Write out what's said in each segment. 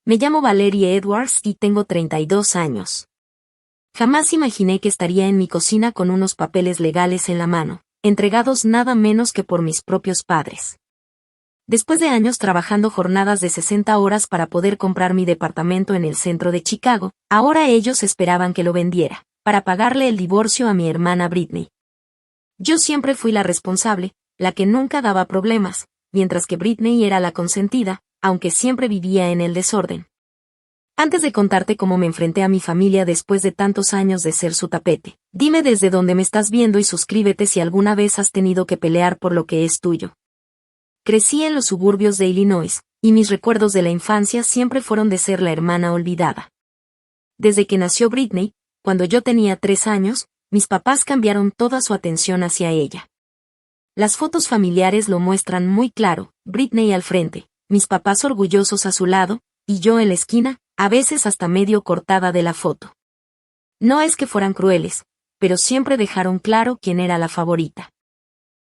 Me llamo Valerie Edwards y tengo 32 años. Jamás imaginé que estaría en mi cocina con unos papeles legales en la mano, entregados nada menos que por mis propios padres. Después de años trabajando jornadas de 60 horas para poder comprar mi departamento en el centro de Chicago, ahora ellos esperaban que lo vendiera, para pagarle el divorcio a mi hermana Britney. Yo siempre fui la responsable, la que nunca daba problemas, mientras que Britney era la consentida, aunque siempre vivía en el desorden. Antes de contarte cómo me enfrenté a mi familia después de tantos años de ser su tapete, dime desde dónde me estás viendo y suscríbete si alguna vez has tenido que pelear por lo que es tuyo. Crecí en los suburbios de Illinois, y mis recuerdos de la infancia siempre fueron de ser la hermana olvidada. Desde que nació Britney, cuando yo tenía 3 años, mis papás cambiaron toda su atención hacia ella. Las fotos familiares lo muestran muy claro, Britney al frente, mis papás orgullosos a su lado, y yo en la esquina, a veces hasta medio cortada de la foto. No es que fueran crueles, pero siempre dejaron claro quién era la favorita.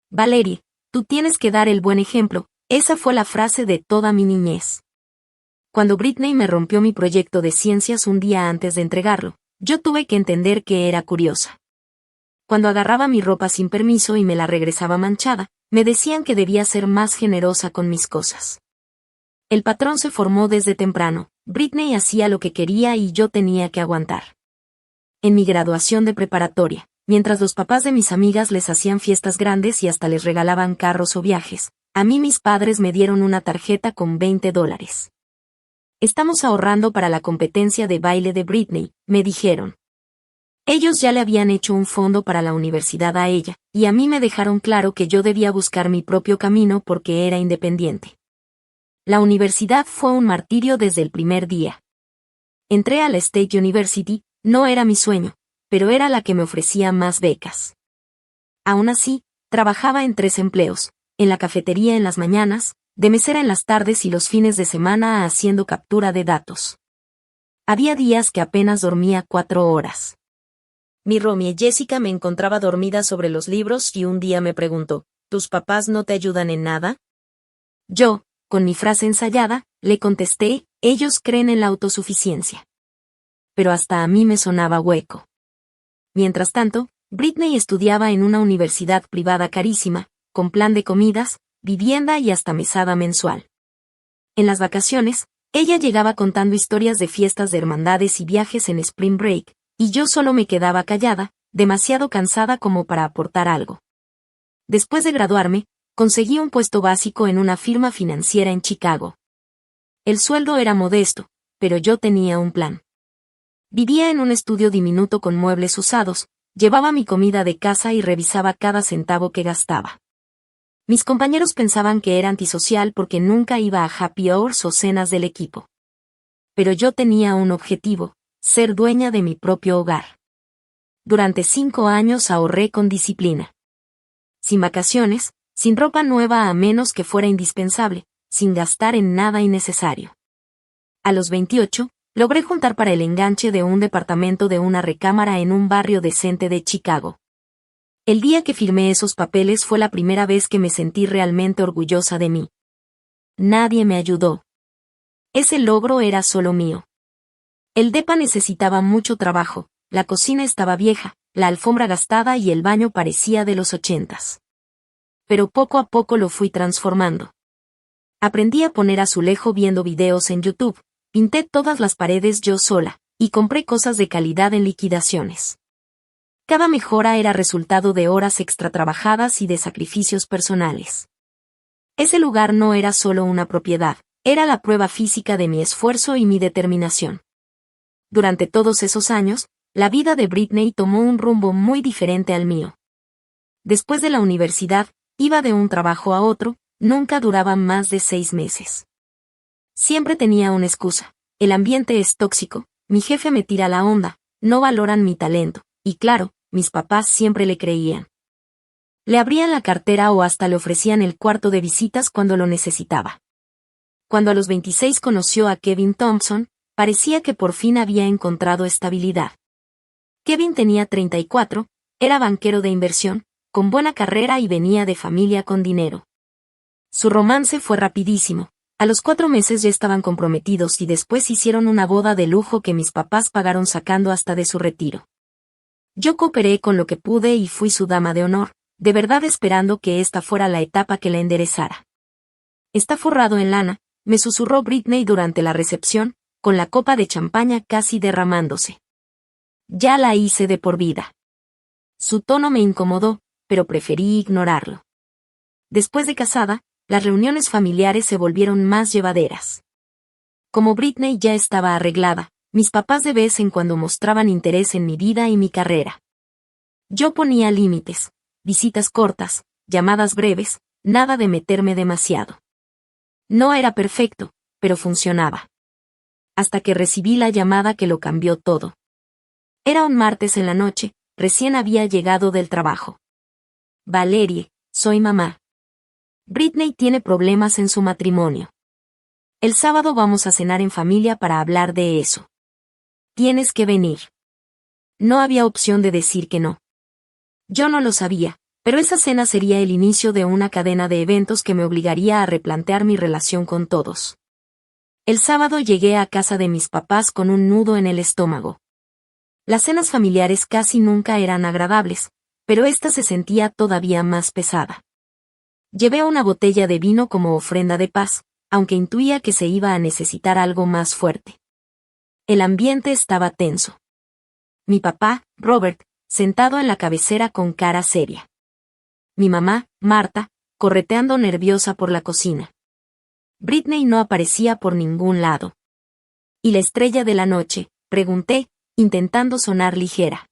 Valerie, tú tienes que dar el buen ejemplo, esa fue la frase de toda mi niñez. Cuando Britney me rompió mi proyecto de ciencias un día antes de entregarlo, yo tuve que entender que era curiosa. Cuando agarraba mi ropa sin permiso y me la regresaba manchada, me decían que debía ser más generosa con mis cosas. El patrón se formó desde temprano, Britney hacía lo que quería y yo tenía que aguantar. En mi graduación de preparatoria, mientras los papás de mis amigas les hacían fiestas grandes y hasta les regalaban carros o viajes, a mí mis padres me dieron una tarjeta con $20. Estamos ahorrando para la competencia de baile de Britney, me dijeron. Ellos ya le habían hecho un fondo para la universidad a ella, y a mí me dejaron claro que yo debía buscar mi propio camino porque era independiente. La universidad fue un martirio desde el primer día. Entré a la State University, no era mi sueño, pero era la que me ofrecía más becas. Aún así, trabajaba en 3 empleos, en la cafetería en las mañanas, de mesera en las tardes y los fines de semana haciendo captura de datos. Había días que apenas dormía 4 horas. Mi roomie Jessica me encontraba dormida sobre los libros y un día me preguntó, ¿tus papás no te ayudan en nada? Yo, con mi frase ensayada, le contesté, ellos creen en la autosuficiencia. Pero hasta a mí me sonaba hueco. Mientras tanto, Britney estudiaba en una universidad privada carísima, con plan de comidas, vivienda y hasta mesada mensual. En las vacaciones, ella llegaba contando historias de fiestas de hermandades y viajes en Spring Break, y yo solo me quedaba callada, demasiado cansada como para aportar algo. Después de graduarme, conseguí un puesto básico en una firma financiera en Chicago. El sueldo era modesto, pero yo tenía un plan. Vivía en un estudio diminuto con muebles usados, llevaba mi comida de casa y revisaba cada centavo que gastaba. Mis compañeros pensaban que era antisocial porque nunca iba a happy hours o cenas del equipo. Pero yo tenía un objetivo, ser dueña de mi propio hogar. Durante 5 años ahorré con disciplina. Sin vacaciones, sin ropa nueva a menos que fuera indispensable, sin gastar en nada innecesario. A los 28, logré juntar para el enganche de un departamento de una recámara en un barrio decente de Chicago. El día que firmé esos papeles fue la primera vez que me sentí realmente orgullosa de mí. Nadie me ayudó. Ese logro era solo mío. El depa necesitaba mucho trabajo, la cocina estaba vieja, la alfombra gastada y el baño parecía de los 80s. Pero poco a poco lo fui transformando. Aprendí a poner azulejo viendo videos en YouTube, pinté todas las paredes yo sola, y compré cosas de calidad en liquidaciones. Cada mejora era resultado de horas extra trabajadas y de sacrificios personales. Ese lugar no era solo una propiedad, era la prueba física de mi esfuerzo y mi determinación. Durante todos esos años, la vida de Britney tomó un rumbo muy diferente al mío. Después de la universidad, iba de un trabajo a otro, nunca duraba más de 6 meses. Siempre tenía una excusa, el ambiente es tóxico, mi jefe me tira la onda, no valoran mi talento, y claro, mis papás siempre le creían. Le abrían la cartera o hasta le ofrecían el cuarto de visitas cuando lo necesitaba. Cuando a los 26 conoció a Kevin Thompson, parecía que por fin había encontrado estabilidad. Kevin tenía 34, era banquero de inversión, con buena carrera y venía de familia con dinero. Su romance fue rapidísimo, A los 4 meses ya estaban comprometidos y después hicieron una boda de lujo que mis papás pagaron sacando hasta de su retiro. Yo cooperé con lo que pude y fui su dama de honor, de verdad esperando que esta fuera la etapa que la enderezara. Está forrado en lana, me susurró Britney durante la recepción, con la copa de champaña casi derramándose. Ya la hice de por vida. Su tono me incomodó, pero preferí ignorarlo. Después de casada, las reuniones familiares se volvieron más llevaderas. Como Britney ya estaba arreglada, mis papás de vez en cuando mostraban interés en mi vida y mi carrera. Yo ponía límites, visitas cortas, llamadas breves, nada de meterme demasiado. No era perfecto, pero funcionaba. Hasta que recibí la llamada que lo cambió todo. Era un martes en la noche, recién había llegado del trabajo. Valerie, soy mamá. Britney tiene problemas en su matrimonio. El sábado vamos a cenar en familia para hablar de eso. Tienes que venir. No había opción de decir que no. Yo no lo sabía, pero esa cena sería el inicio de una cadena de eventos que me obligaría a replantear mi relación con todos. El sábado llegué a casa de mis papás con un nudo en el estómago. Las cenas familiares casi nunca eran agradables, pero esta se sentía todavía más pesada. Llevé una botella de vino como ofrenda de paz, aunque intuía que se iba a necesitar algo más fuerte. El ambiente estaba tenso. Mi papá, Robert, sentado en la cabecera con cara seria. Mi mamá, Marta, correteando nerviosa por la cocina. Britney no aparecía por ningún lado. ¿Y la estrella de la noche?, pregunté, intentando sonar ligera.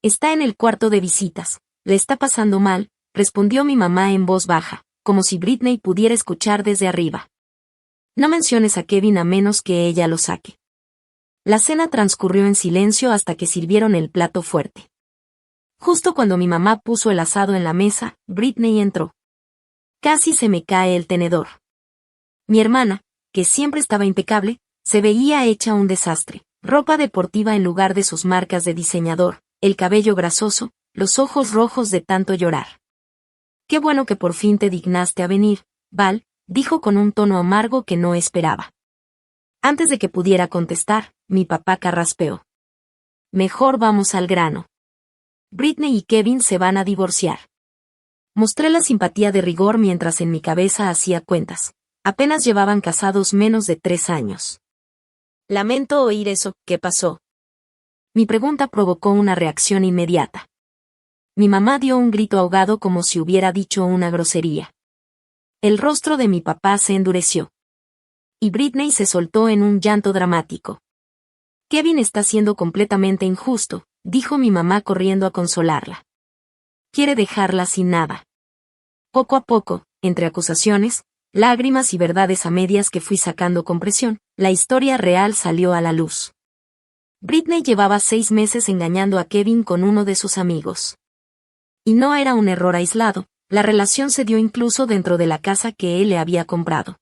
Está en el cuarto de visitas, le está pasando mal, respondió mi mamá en voz baja, como si Britney pudiera escuchar desde arriba. No menciones a Kevin a menos que ella lo saque. La cena transcurrió en silencio hasta que sirvieron el plato fuerte. Justo cuando mi mamá puso el asado en la mesa, Britney entró. Casi se me cae el tenedor. Mi hermana, que siempre estaba impecable, se veía hecha un desastre, ropa deportiva en lugar de sus marcas de diseñador, el cabello grasoso, los ojos rojos de tanto llorar. Qué bueno que por fin te dignaste a venir, Val, dijo con un tono amargo que no esperaba. Antes de que pudiera contestar, mi papá carraspeó. Mejor vamos al grano. Britney y Kevin se van a divorciar. Mostré la simpatía de rigor mientras en mi cabeza hacía cuentas. Apenas llevaban casados menos de 3 años. Lamento oír eso, ¿qué pasó? Mi pregunta provocó una reacción inmediata. Mi mamá dio un grito ahogado como si hubiera dicho una grosería. El rostro de mi papá se endureció. Y Britney se soltó en un llanto dramático. Kevin está siendo completamente injusto, dijo mi mamá corriendo a consolarla. Quiere dejarla sin nada. Poco a poco, entre acusaciones, lágrimas y verdades a medias que fui sacando con presión, la historia real salió a la luz. Britney llevaba 6 meses engañando a Kevin con uno de sus amigos. Y no era un error aislado, la relación se dio incluso dentro de la casa que él le había comprado.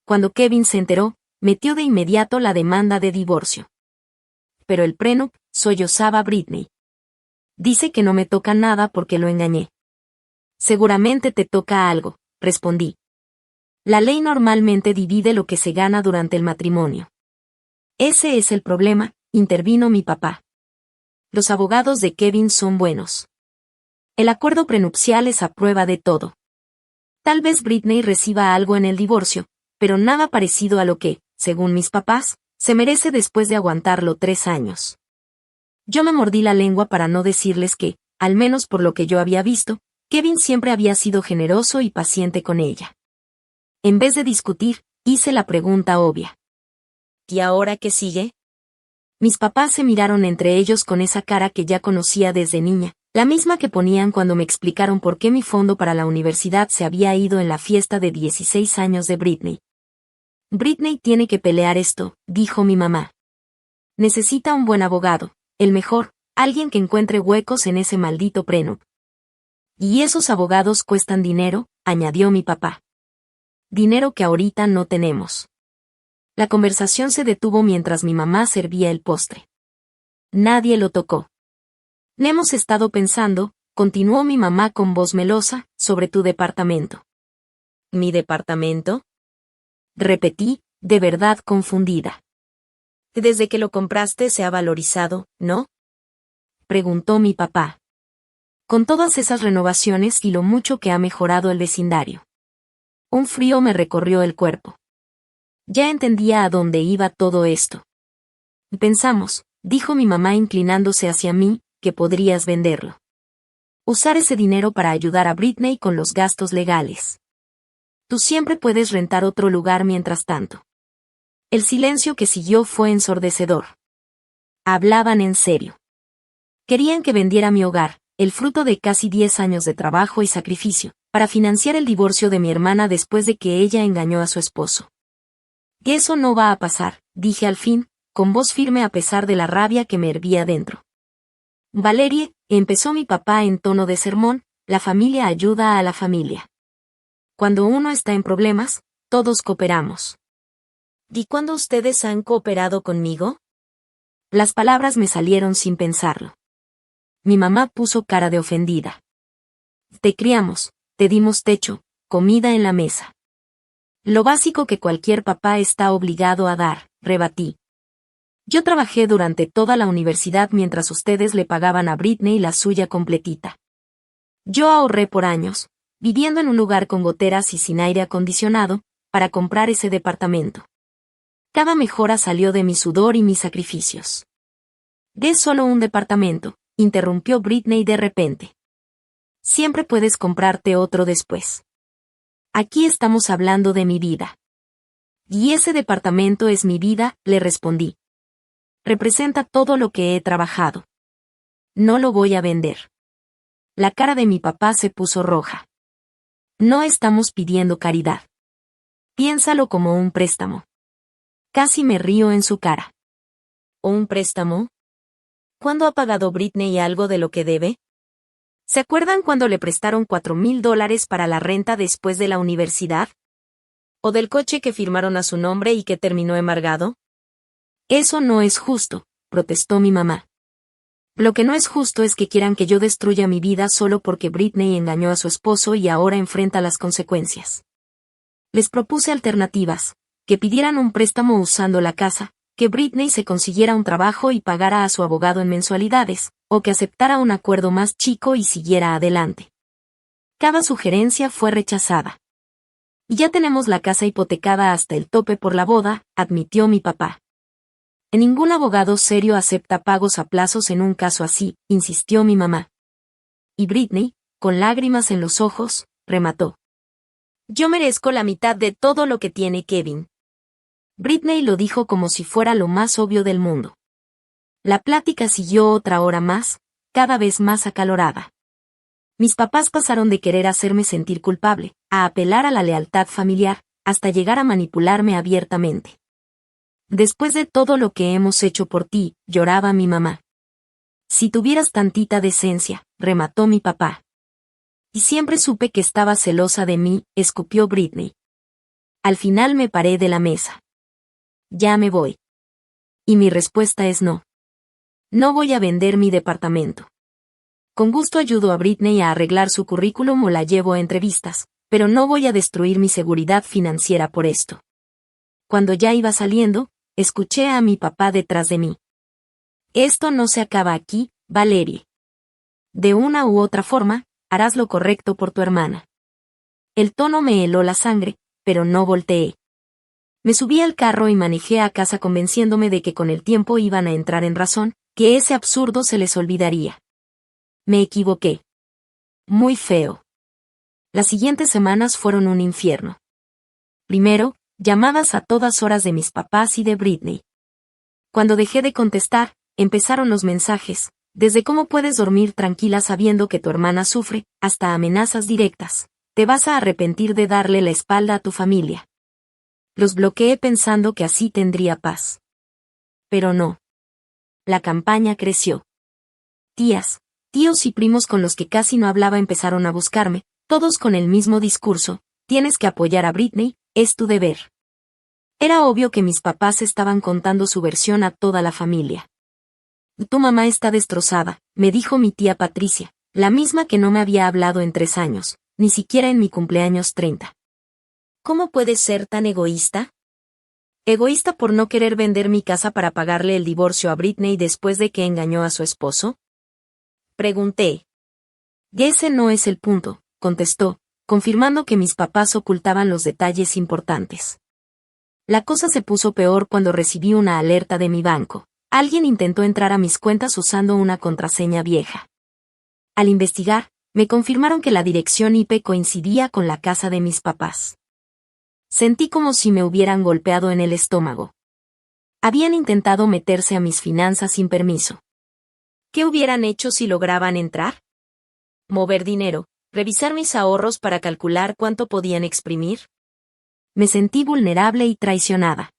Cuando Kevin se enteró, metió de inmediato la demanda de divorcio. Pero el prenup, sollozaba Britney. Dice que no me toca nada porque lo engañé. Seguramente te toca algo, respondí. La ley normalmente divide lo que se gana durante el matrimonio. Ese es el problema, intervino mi papá. Los abogados de Kevin son buenos. El acuerdo prenupcial es a prueba de todo. Tal vez Britney reciba algo en el divorcio, pero nada parecido a lo que, según mis papás, se merece después de aguantarlo 3 años. Yo me mordí la lengua para no decirles que, al menos por lo que yo había visto, Kevin siempre había sido generoso y paciente con ella. En vez de discutir, hice la pregunta obvia. ¿Y ahora qué sigue? Mis papás se miraron entre ellos con esa cara que ya conocía desde niña, la misma que ponían cuando me explicaron por qué mi fondo para la universidad se había ido en la fiesta de 16 años de Britney. Britney tiene que pelear esto, dijo mi mamá. Necesita un buen abogado, el mejor, alguien que encuentre huecos en ese maldito prenup. Y esos abogados cuestan dinero, añadió mi papá. Dinero que ahorita no tenemos. La conversación se detuvo mientras mi mamá servía el postre. Nadie lo tocó. Hemos estado pensando, continuó mi mamá con voz melosa, sobre tu departamento. ¿Mi departamento? Repetí, de verdad confundida. Desde que lo compraste se ha valorizado, ¿no? Preguntó mi papá. Con todas esas renovaciones y lo mucho que ha mejorado el vecindario. Un frío me recorrió el cuerpo. Ya entendía a dónde iba todo esto. Pensamos, dijo mi mamá inclinándose hacia mí, que podrías venderlo. Usar ese dinero para ayudar a Britney con los gastos legales. Tú siempre puedes rentar otro lugar mientras tanto. El silencio que siguió fue ensordecedor. Hablaban en serio. Querían que vendiera mi hogar, el fruto de casi 10 años de trabajo y sacrificio, para financiar el divorcio de mi hermana después de que ella engañó a su esposo. Eso no va a pasar, dije al fin, con voz firme a pesar de la rabia que me hervía dentro. Valerie, empezó mi papá en tono de sermón, la familia ayuda a la familia. Cuando uno está en problemas, todos cooperamos. ¿Y cuándo ustedes han cooperado conmigo? Las palabras me salieron sin pensarlo. Mi mamá puso cara de ofendida. Te criamos, te dimos techo, comida en la mesa. Lo básico que cualquier papá está obligado a dar, rebatí. Yo trabajé durante toda la universidad mientras ustedes le pagaban a Britney la suya completita. Yo ahorré por años, viviendo en un lugar con goteras y sin aire acondicionado, para comprar ese departamento. Cada mejora salió de mi sudor y mis sacrificios. ¿Es solo un departamento?, interrumpió Britney de repente. Siempre puedes comprarte otro después. Aquí estamos hablando de mi vida. Y ese departamento es mi vida, le respondí. Representa todo lo que he trabajado. No lo voy a vender. La cara de mi papá se puso roja. No estamos pidiendo caridad. Piénsalo como un préstamo. Casi me río en su cara. ¿Un préstamo? ¿Cuándo ha pagado Britney algo de lo que debe? ¿Se acuerdan cuando le prestaron $4,000 para la renta después de la universidad? ¿O del coche que firmaron a su nombre y que terminó embargado? Eso no es justo, protestó mi mamá. Lo que no es justo es que quieran que yo destruya mi vida solo porque Britney engañó a su esposo y ahora enfrenta las consecuencias. Les propuse alternativas, que pidieran un préstamo usando la casa, que Britney se consiguiera un trabajo y pagara a su abogado en mensualidades, o que aceptara un acuerdo más chico y siguiera adelante. Cada sugerencia fue rechazada. Ya tenemos la casa hipotecada hasta el tope por la boda, admitió mi papá. Ningún abogado serio acepta pagos a plazos en un caso así, insistió mi mamá. Y Britney, con lágrimas en los ojos, remató. Yo merezco la mitad de todo lo que tiene Kevin. Britney lo dijo como si fuera lo más obvio del mundo. La plática siguió otra hora más, cada vez más acalorada. Mis papás pasaron de querer hacerme sentir culpable, a apelar a la lealtad familiar, hasta llegar a manipularme abiertamente. Después de todo lo que hemos hecho por ti, lloraba mi mamá. Si tuvieras tantita decencia, remató mi papá. Y siempre supe que estaba celosa de mí, escupió Britney. Al final me paré de la mesa. Ya me voy. Y mi respuesta es no. No voy a vender mi departamento. Con gusto ayudo a Britney a arreglar su currículum o la llevo a entrevistas, pero no voy a destruir mi seguridad financiera por esto. Cuando ya iba saliendo, escuché a mi papá detrás de mí. Esto no se acaba aquí, Valerie. De una u otra forma, harás lo correcto por tu hermana. El tono me heló la sangre, pero no volteé. Me subí al carro y manejé a casa convenciéndome de que con el tiempo iban a entrar en razón, que ese absurdo se les olvidaría. Me equivoqué. Muy feo. Las siguientes semanas fueron un infierno. Primero, llamadas a todas horas de mis papás y de Britney. Cuando dejé de contestar, empezaron los mensajes, desde cómo puedes dormir tranquila sabiendo que tu hermana sufre, hasta amenazas directas. Te vas a arrepentir de darle la espalda a tu familia. Los bloqueé pensando que así tendría paz. Pero no. La campaña creció. Tías, tíos y primos con los que casi no hablaba empezaron a buscarme, todos con el mismo discurso: tienes que apoyar a Britney, es tu deber. Era obvio que mis papás estaban contando su versión a toda la familia. Tu mamá está destrozada, me dijo mi tía Patricia, la misma que no me había hablado en 3 años, ni siquiera en mi cumpleaños 30. ¿Cómo puedes ser tan egoísta? ¿Egoísta por no querer vender mi casa para pagarle el divorcio a Britney después de que engañó a su esposo? Pregunté. Y ese no es el punto, contestó, confirmando que mis papás ocultaban los detalles importantes. La cosa se puso peor cuando recibí una alerta de mi banco. Alguien intentó entrar a mis cuentas usando una contraseña vieja. Al investigar, me confirmaron que la dirección IP coincidía con la casa de mis papás. Sentí como si me hubieran golpeado en el estómago. Habían intentado meterse a mis finanzas sin permiso. ¿Qué hubieran hecho si lograban entrar? Mover dinero, revisar mis ahorros para calcular cuánto podían exprimir. Me sentí vulnerable y traicionada.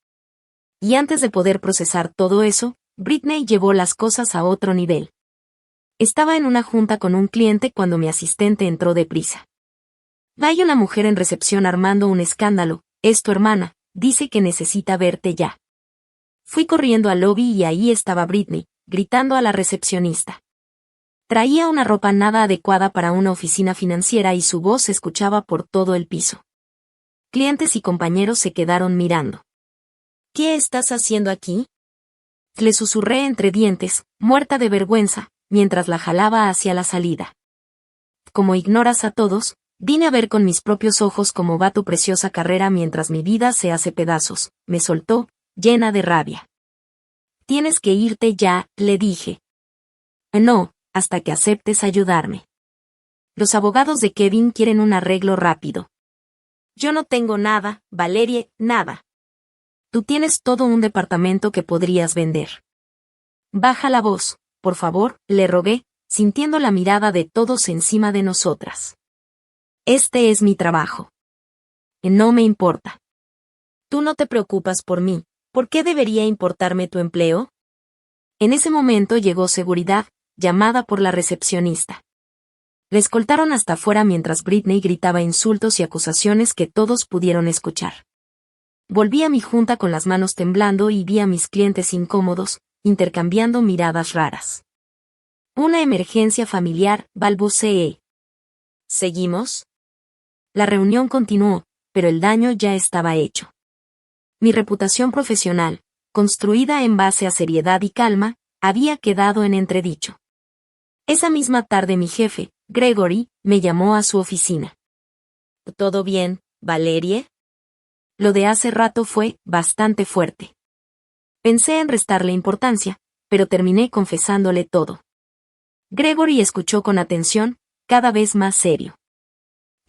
Y antes de poder procesar todo eso, Britney llevó las cosas a otro nivel. Estaba en una junta con un cliente cuando mi asistente entró deprisa. Hay una mujer en recepción armando un escándalo, es tu hermana, dice que necesita verte ya. Fui corriendo al lobby y ahí estaba Britney, gritando a la recepcionista. Traía una ropa nada adecuada para una oficina financiera y su voz se escuchaba por todo el piso. Clientes y compañeros se quedaron mirando. ¿Qué estás haciendo aquí? Le susurré entre dientes, muerta de vergüenza, mientras la jalaba hacia la salida. Como ignoras a todos, vine a ver con mis propios ojos cómo va tu preciosa carrera mientras mi vida se hace pedazos, me soltó, llena de rabia. Tienes que irte ya, le dije. No, hasta que aceptes ayudarme. Los abogados de Kevin quieren un arreglo rápido. Yo no tengo nada, Valerie, nada. Tú tienes todo un departamento que podrías vender. Baja la voz, por favor, le rogué, sintiendo la mirada de todos encima de nosotras. Este es mi trabajo. No me importa. Tú no te preocupas por mí, ¿por qué debería importarme tu empleo? En ese momento llegó seguridad, llamada por la recepcionista. Le escoltaron hasta afuera mientras Britney gritaba insultos y acusaciones que todos pudieron escuchar. Volví a mi junta con las manos temblando y vi a mis clientes incómodos, intercambiando miradas raras. Una emergencia familiar, balbuceé. ¿Seguimos? La reunión continuó, pero el daño ya estaba hecho. Mi reputación profesional, construida en base a seriedad y calma, había quedado en entredicho. Esa misma tarde mi jefe, Gregory, me llamó a su oficina. ¿Todo bien, Valerie? Lo de hace rato fue bastante fuerte. Pensé en restarle importancia, pero terminé confesándole todo. Gregory escuchó con atención, cada vez más serio.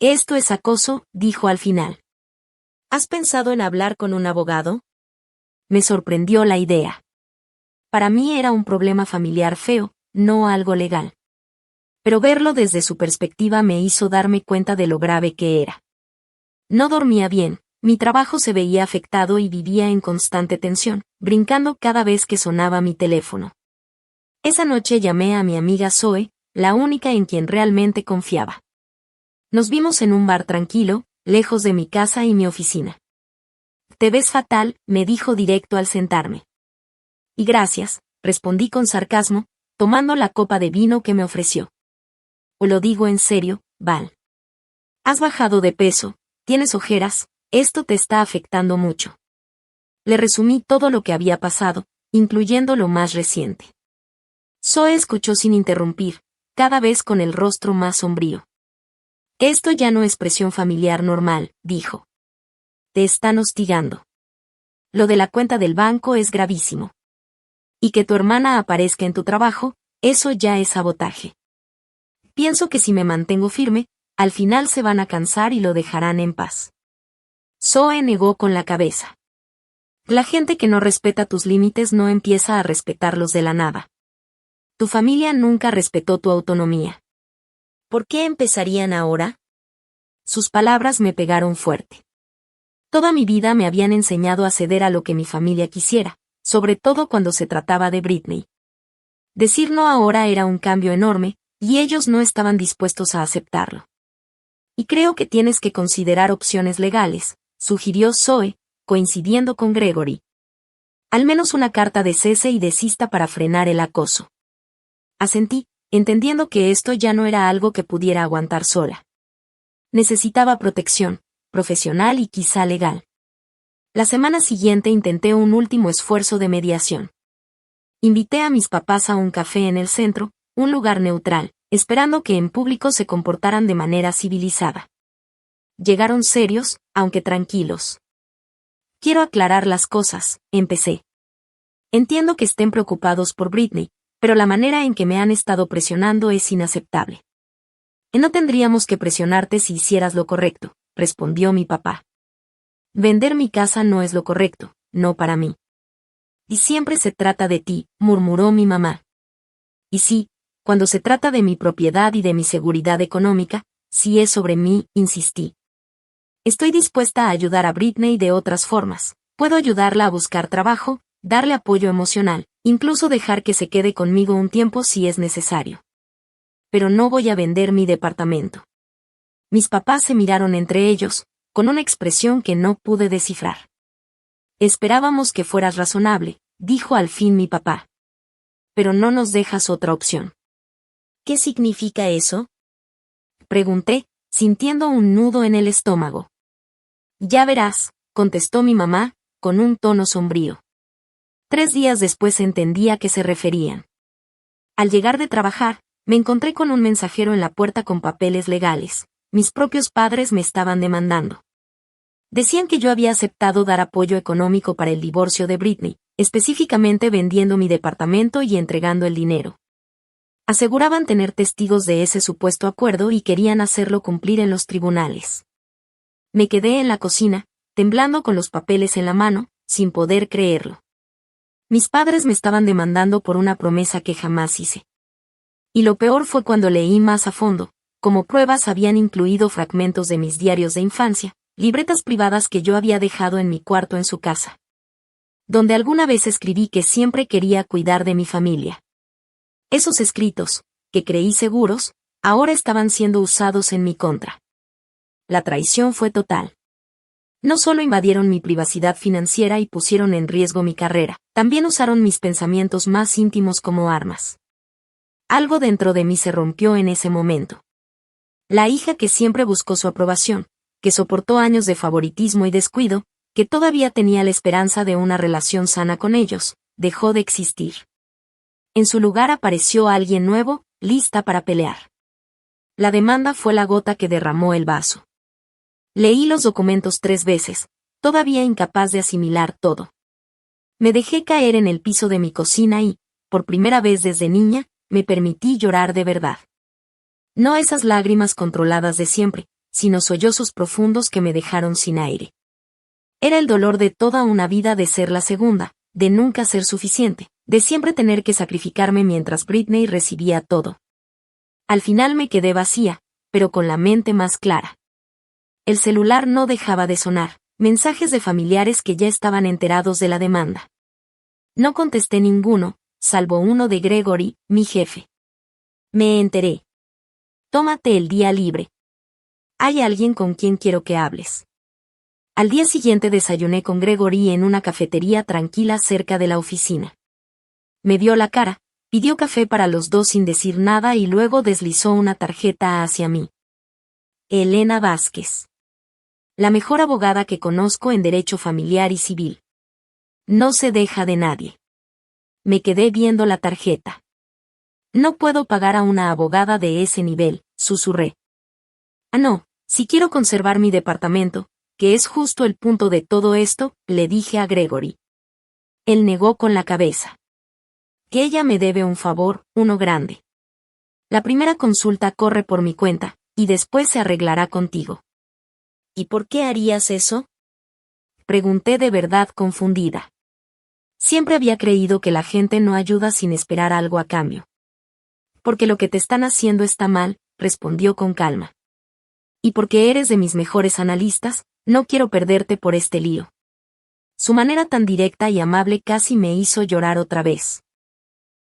Esto es acoso, dijo al final. ¿Has pensado en hablar con un abogado? Me sorprendió la idea. Para mí era un problema familiar feo, no algo legal. Pero verlo desde su perspectiva me hizo darme cuenta de lo grave que era. No dormía bien, mi trabajo se veía afectado y vivía en constante tensión, brincando cada vez que sonaba mi teléfono. Esa noche llamé a mi amiga Zoe, la única en quien realmente confiaba. Nos vimos en un bar tranquilo, lejos de mi casa y mi oficina. Te ves fatal, me dijo directo al sentarme. Y gracias, respondí con sarcasmo, tomando la copa de vino que me ofreció. O lo digo en serio, Val. Has bajado de peso, tienes ojeras, esto te está afectando mucho. Le resumí todo lo que había pasado, incluyendo lo más reciente. Zoe escuchó sin interrumpir, cada vez con el rostro más sombrío. Esto ya no es presión familiar normal, dijo. Te están hostigando. Lo de la cuenta del banco es gravísimo. Y que tu hermana aparezca en tu trabajo, eso ya es sabotaje. Pienso que si me mantengo firme, al final se van a cansar y lo dejarán en paz. Zoe negó con la cabeza. La gente que no respeta tus límites no empieza a respetarlos de la nada. Tu familia nunca respetó tu autonomía. ¿Por qué empezarían ahora? Sus palabras me pegaron fuerte. Toda mi vida me habían enseñado a ceder a lo que mi familia quisiera, sobre todo cuando se trataba de Britney. Decir no ahora era un cambio enorme, y ellos no estaban dispuestos a aceptarlo. Y creo que tienes que considerar opciones legales, sugirió Zoe, coincidiendo con Gregory. Al menos una carta de cese y desista para frenar el acoso. Asentí, entendiendo que esto ya no era algo que pudiera aguantar sola. Necesitaba protección, profesional y quizá legal. La semana siguiente intenté un último esfuerzo de mediación. Invité a mis papás a un café en el centro, un lugar neutral, esperando que en público se comportaran de manera civilizada. Llegaron serios, aunque tranquilos. Quiero aclarar las cosas, empecé. Entiendo que estén preocupados por Britney, pero la manera en que me han estado presionando es inaceptable. No tendríamos que presionarte si hicieras lo correcto, respondió mi papá. Vender mi casa no es lo correcto, no para mí. Y siempre se trata de ti, murmuró mi mamá. Y sí, cuando se trata de mi propiedad y de mi seguridad económica, sí es sobre mí, insistí. Estoy dispuesta a ayudar a Britney de otras formas. Puedo ayudarla a buscar trabajo, darle apoyo emocional, incluso dejar que se quede conmigo un tiempo si es necesario. Pero no voy a vender mi departamento. Mis papás se miraron entre ellos, con una expresión que no pude descifrar. Esperábamos que fueras razonable, dijo al fin mi papá. Pero no nos dejas otra opción. ¿Qué significa eso? Pregunté, sintiendo un nudo en el estómago. Ya verás, contestó mi mamá, con un tono sombrío. 3 días después entendí a qué se referían. Al llegar de trabajar, me encontré con un mensajero en la puerta con papeles legales. Mis propios padres me estaban demandando. Decían que yo había aceptado dar apoyo económico para el divorcio de Britney, específicamente vendiendo mi departamento y entregando el dinero. Aseguraban tener testigos de ese supuesto acuerdo y querían hacerlo cumplir en los tribunales. Me quedé en la cocina, temblando con los papeles en la mano, sin poder creerlo. Mis padres me estaban demandando por una promesa que jamás hice. Y lo peor fue cuando leí más a fondo. Como pruebas habían incluido fragmentos de mis diarios de infancia, libretas privadas que yo había dejado en mi cuarto en su casa. Donde alguna vez escribí que siempre quería cuidar de mi familia. Esos escritos, que creí seguros, ahora estaban siendo usados en mi contra. La traición fue total. No solo invadieron mi privacidad financiera y pusieron en riesgo mi carrera, también usaron mis pensamientos más íntimos como armas. Algo dentro de mí se rompió en ese momento. La hija que siempre buscó su aprobación, que soportó años de favoritismo y descuido, que todavía tenía la esperanza de una relación sana con ellos, dejó de existir. En su lugar apareció alguien nuevo, lista para pelear. La demanda fue la gota que derramó el vaso. Leí los documentos 3 veces, todavía incapaz de asimilar todo. Me dejé caer en el piso de mi cocina y, por primera vez desde niña, me permití llorar de verdad. No esas lágrimas controladas de siempre, sino sollozos profundos que me dejaron sin aire. Era el dolor de toda una vida de ser la segunda, de nunca ser suficiente, de siempre tener que sacrificarme mientras Britney recibía todo. Al final me quedé vacía, pero con la mente más clara. El celular no dejaba de sonar, mensajes de familiares que ya estaban enterados de la demanda. No contesté ninguno, salvo uno de Gregory, mi jefe. Me enteré. Tómate el día libre. Hay alguien con quien quiero que hables. Al día siguiente desayuné con Gregory en una cafetería tranquila cerca de la oficina. Me vio la cara, pidió café para los dos sin decir nada y luego deslizó una tarjeta hacia mí. Elena Vázquez. La mejor abogada que conozco en derecho familiar y civil. No se deja de nadie. Me quedé viendo la tarjeta. No puedo pagar a una abogada de ese nivel, susurré. Ah, no, si quiero conservar mi departamento, que es justo el punto de todo esto, le dije a Gregory. Él negó con la cabeza. Que ella me debe un favor, uno grande. La primera consulta corre por mi cuenta, y después se arreglará contigo. ¿Y por qué harías eso? Pregunté de verdad confundida. Siempre había creído que la gente no ayuda sin esperar algo a cambio. Porque lo que te están haciendo está mal, respondió con calma. Y porque eres de mis mejores analistas, no quiero perderte por este lío. Su manera tan directa y amable casi me hizo llorar otra vez.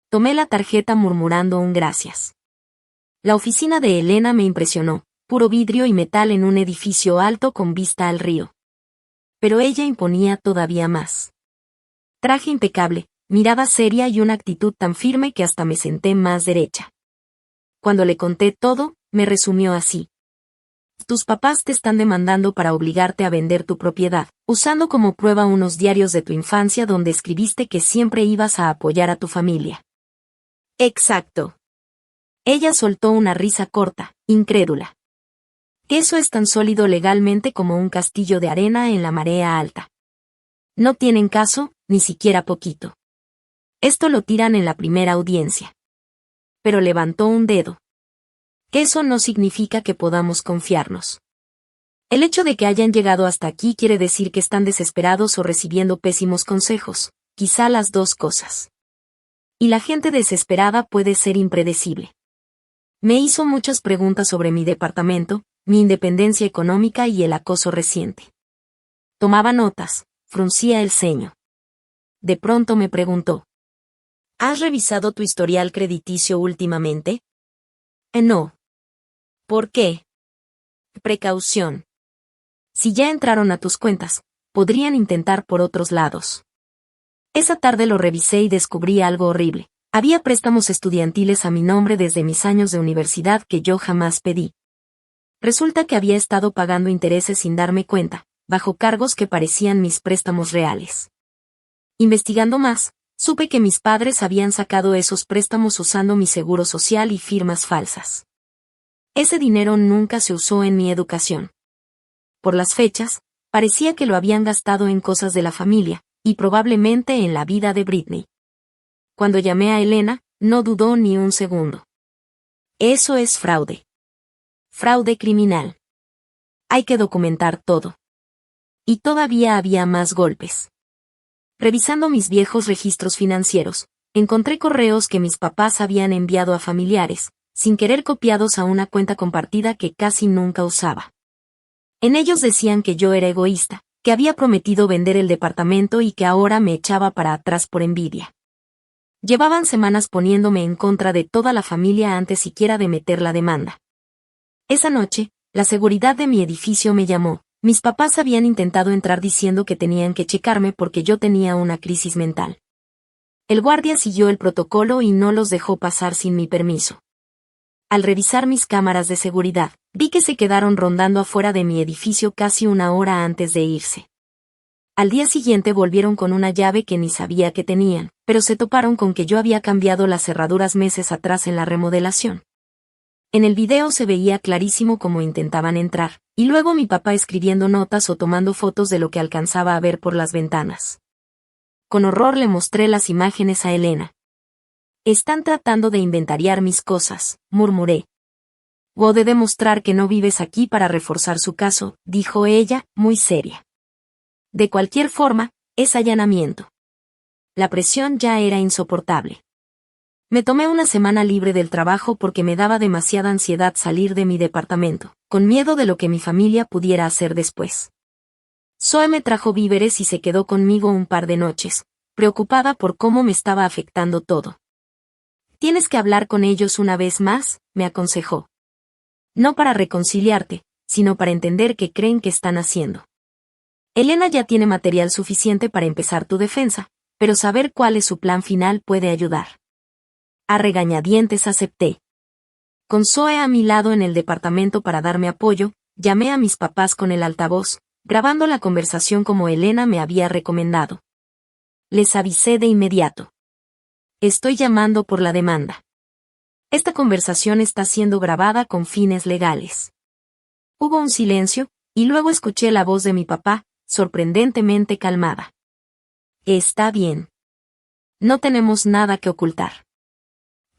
Tomé la tarjeta murmurando un gracias. La oficina de Elena me impresionó, puro vidrio y metal en un edificio alto con vista al río. Pero ella imponía todavía más. Traje impecable, mirada seria y una actitud tan firme que hasta me senté más derecha. Cuando le conté todo, me resumió así. Tus papás te están demandando para obligarte a vender tu propiedad, usando como prueba unos diarios de tu infancia donde escribiste que siempre ibas a apoyar a tu familia. Exacto. Ella soltó una risa corta, incrédula. Eso es tan sólido legalmente como un castillo de arena en la marea alta. No tienen caso, ni siquiera poquito. Esto lo tiran en la primera audiencia. Pero levantó un dedo. Eso no significa que podamos confiarnos. El hecho de que hayan llegado hasta aquí quiere decir que están desesperados o recibiendo pésimos consejos, quizá las dos cosas. Y la gente desesperada puede ser impredecible. Me hizo muchas preguntas sobre mi departamento, mi independencia económica y el acoso reciente. Tomaba notas, fruncía el ceño. De pronto me preguntó: ¿has revisado tu historial crediticio últimamente? No. ¿Por qué? Precaución. Si ya entraron a tus cuentas, podrían intentar por otros lados. Esa tarde lo revisé y descubrí algo horrible. Había préstamos estudiantiles a mi nombre desde mis años de universidad que yo jamás pedí. Resulta que había estado pagando intereses sin darme cuenta, bajo cargos que parecían mis préstamos reales. Investigando más, supe que mis padres habían sacado esos préstamos usando mi seguro social y firmas falsas. Ese dinero nunca se usó en mi educación. Por las fechas, parecía que lo habían gastado en cosas de la familia, y probablemente en la vida de Britney. Cuando llamé a Elena, no dudó ni un segundo. Eso es fraude. Fraude criminal. Hay que documentar todo. Y todavía había más golpes. Revisando mis viejos registros financieros, encontré correos que mis papás habían enviado a familiares, sin querer copiados a una cuenta compartida que casi nunca usaba. En ellos decían que yo era egoísta, que había prometido vender el departamento y que ahora me echaba para atrás por envidia. Llevaban semanas poniéndome en contra de toda la familia antes siquiera de meter la demanda. Esa noche, la seguridad de mi edificio me llamó. Mis papás habían intentado entrar diciendo que tenían que checarme porque yo tenía una crisis mental. El guardia siguió el protocolo y no los dejó pasar sin mi permiso. Al revisar mis cámaras de seguridad, vi que se quedaron rondando afuera de mi edificio casi una hora antes de irse. Al día siguiente volvieron con una llave que ni sabía que tenían, pero se toparon con que yo había cambiado las cerraduras meses atrás en la remodelación. En el video se veía clarísimo cómo intentaban entrar, y luego mi papá escribiendo notas o tomando fotos de lo que alcanzaba a ver por las ventanas. Con horror le mostré las imágenes a Elena. Están tratando de inventariar mis cosas, murmuré. O de demostrar que no vives aquí para reforzar su caso, dijo ella, muy seria. De cualquier forma, es allanamiento. La presión ya era insoportable. Me tomé una semana libre del trabajo porque me daba demasiada ansiedad salir de mi departamento, con miedo de lo que mi familia pudiera hacer después. Zoe me trajo víveres y se quedó conmigo un par de noches, preocupada por cómo me estaba afectando todo. Tienes que hablar con ellos una vez más, me aconsejó. No para reconciliarte, sino para entender qué creen que están haciendo. Elena ya tiene material suficiente para empezar tu defensa, pero saber cuál es su plan final puede ayudar. A regañadientes acepté. Con Zoe a mi lado en el departamento para darme apoyo, llamé a mis papás con el altavoz, grabando la conversación como Elena me había recomendado. Les avisé de inmediato. Estoy llamando por la demanda. Esta conversación está siendo grabada con fines legales. Hubo un silencio, y luego escuché la voz de mi papá, sorprendentemente calmada. Está bien. No tenemos nada que ocultar.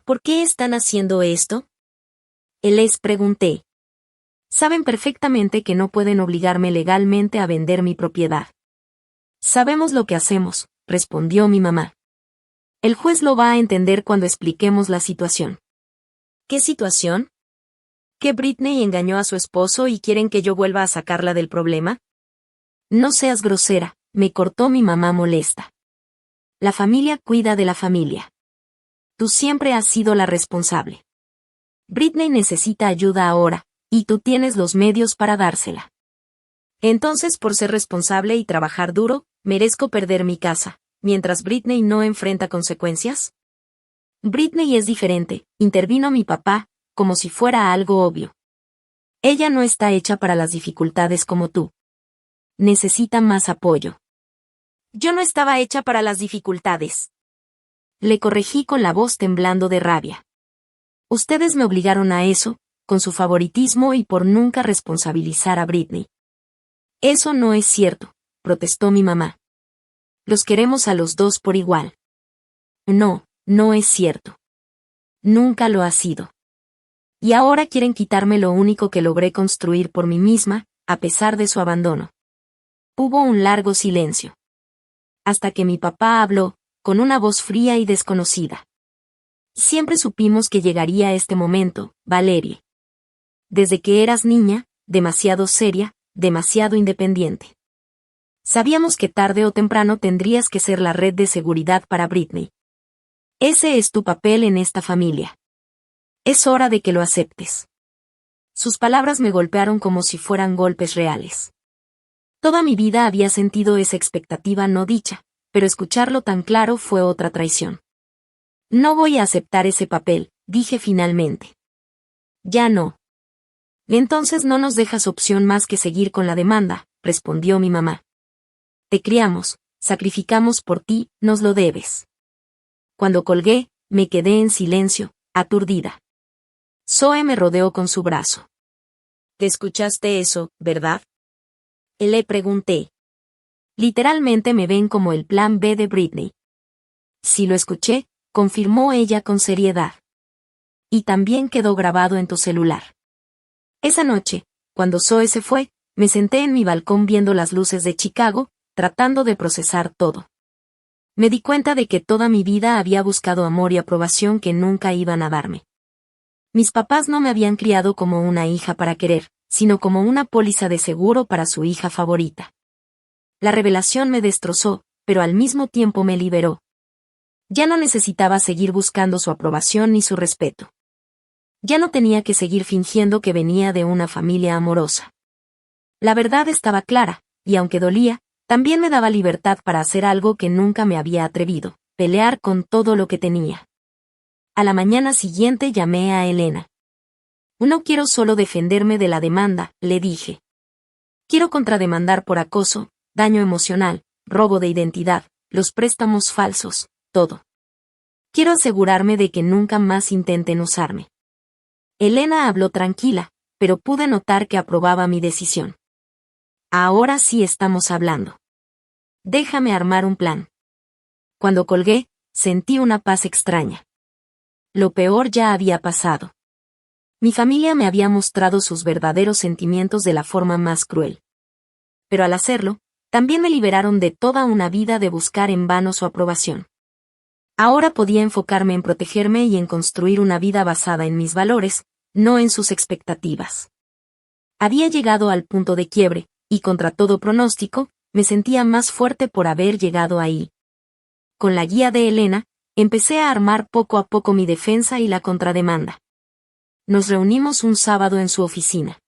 ¿Por qué están haciendo esto? Les pregunté. Saben perfectamente que no pueden obligarme legalmente a vender mi propiedad. Sabemos lo que hacemos, respondió mi mamá. El juez lo va a entender cuando expliquemos la situación. ¿Qué situación? ¿Que Britney engañó a su esposo y quieren que yo vuelva a sacarla del problema? No seas grosera, me cortó mi mamá molesta. La familia cuida de la familia. Tú siempre has sido la responsable. Britney necesita ayuda ahora, y tú tienes los medios para dársela. Entonces, por ser responsable y trabajar duro, ¿merezco perder mi casa, mientras Britney no enfrenta consecuencias? Britney es diferente, intervino mi papá, como si fuera algo obvio. Ella no está hecha para las dificultades como tú. Necesita más apoyo. Yo no estaba hecha para las dificultades. Le corregí con la voz temblando de rabia. Ustedes me obligaron a eso, con su favoritismo y por nunca responsabilizar a Britney. Eso no es cierto, protestó mi mamá. Los queremos a los dos por igual. No, no es cierto. Nunca lo ha sido. Y ahora quieren quitarme lo único que logré construir por mí misma, a pesar de su abandono. Hubo un largo silencio. Hasta que mi papá habló, con una voz fría y desconocida. Siempre supimos que llegaría este momento, Valerie. Desde que eras niña, demasiado seria, demasiado independiente. Sabíamos que tarde o temprano tendrías que ser la red de seguridad para Britney. Ese es tu papel en esta familia. Es hora de que lo aceptes. Sus palabras me golpearon como si fueran golpes reales. Toda mi vida había sentido esa expectativa no dicha, pero escucharlo tan claro fue otra traición. No voy a aceptar ese papel, dije finalmente. Ya no. Entonces no nos dejas opción más que seguir con la demanda, respondió mi mamá. Te criamos, sacrificamos por ti, nos lo debes. Cuando colgué, me quedé en silencio, aturdida. Zoe me rodeó con su brazo. ¿Te escuchaste eso, verdad? Le pregunté. Literalmente me ven como el plan B de Britney. Sí lo escuché, confirmó ella con seriedad. Y también quedó grabado en tu celular. Esa noche, cuando Zoe se fue, me senté en mi balcón viendo las luces de Chicago, tratando de procesar todo. Me di cuenta de que toda mi vida había buscado amor y aprobación que nunca iban a darme. Mis papás no me habían criado como una hija para querer, sino como una póliza de seguro para su hija favorita. La revelación me destrozó, pero al mismo tiempo me liberó. Ya no necesitaba seguir buscando su aprobación ni su respeto. Ya no tenía que seguir fingiendo que venía de una familia amorosa. La verdad estaba clara, y aunque dolía, también me daba libertad para hacer algo que nunca me había atrevido, pelear con todo lo que tenía. A la mañana siguiente llamé a Elena. No quiero solo defenderme de la demanda, le dije. Quiero contrademandar por acoso, daño emocional, robo de identidad, los préstamos falsos, todo. Quiero asegurarme de que nunca más intenten usarme. Elena habló tranquila, pero pude notar que aprobaba mi decisión. Ahora sí estamos hablando. Déjame armar un plan. Cuando colgué, sentí una paz extraña. Lo peor ya había pasado. Mi familia me había mostrado sus verdaderos sentimientos de la forma más cruel. Pero al hacerlo, también me liberaron de toda una vida de buscar en vano su aprobación. Ahora podía enfocarme en protegerme y en construir una vida basada en mis valores, no en sus expectativas. Había llegado al punto de quiebre, y contra todo pronóstico, me sentía más fuerte por haber llegado ahí. Con la guía de Elena, empecé a armar poco a poco mi defensa y la contrademanda. Nos reunimos un sábado en su oficina.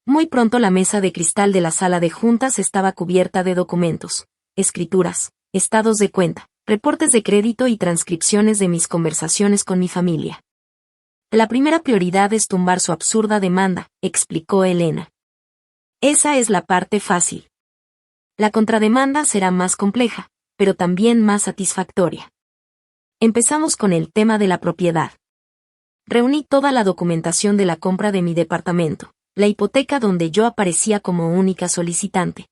Muy pronto la mesa de cristal de la sala de juntas estaba cubierta de documentos, escrituras, estados de cuenta, reportes de crédito y transcripciones de mis conversaciones con mi familia. La primera prioridad es tumbar su absurda demanda, explicó Elena. Esa es la parte fácil. La contrademanda será más compleja, pero también más satisfactoria. Empezamos con el tema de la propiedad. Reuní toda la documentación de la compra de mi departamento, la hipoteca donde yo aparecía como única solicitante.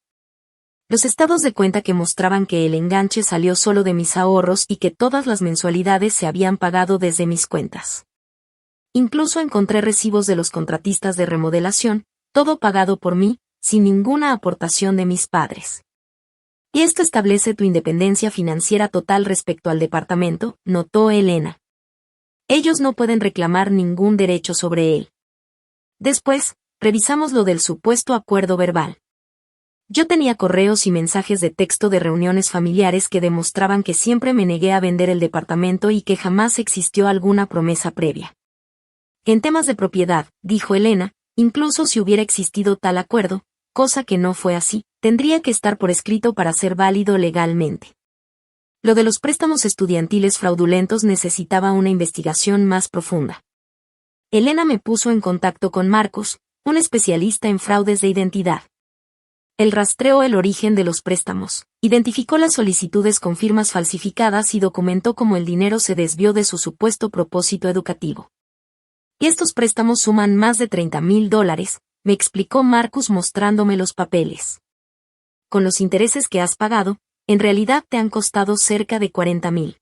Los estados de cuenta que mostraban que el enganche salió solo de mis ahorros y que todas las mensualidades se habían pagado desde mis cuentas. Incluso encontré recibos de los contratistas de remodelación, todo pagado por mí, sin ninguna aportación de mis padres. Y esto establece tu independencia financiera total respecto al departamento, notó Elena. Ellos no pueden reclamar ningún derecho sobre él. Después, revisamos lo del supuesto acuerdo verbal. Yo tenía correos y mensajes de texto de reuniones familiares que demostraban que siempre me negué a vender el departamento y que jamás existió alguna promesa previa. En temas de propiedad, dijo Elena, incluso si hubiera existido tal acuerdo, cosa que no fue así, tendría que estar por escrito para ser válido legalmente. Lo de los préstamos estudiantiles fraudulentos necesitaba una investigación más profunda. Elena me puso en contacto con Marcos, un especialista en fraudes de identidad. Él rastreó el origen de los préstamos, identificó las solicitudes con firmas falsificadas y documentó cómo el dinero se desvió de su supuesto propósito educativo. Y estos préstamos suman más de $30,000, me explicó Marcus mostrándome los papeles. Con los intereses que has pagado, en realidad te han costado cerca de $40,000.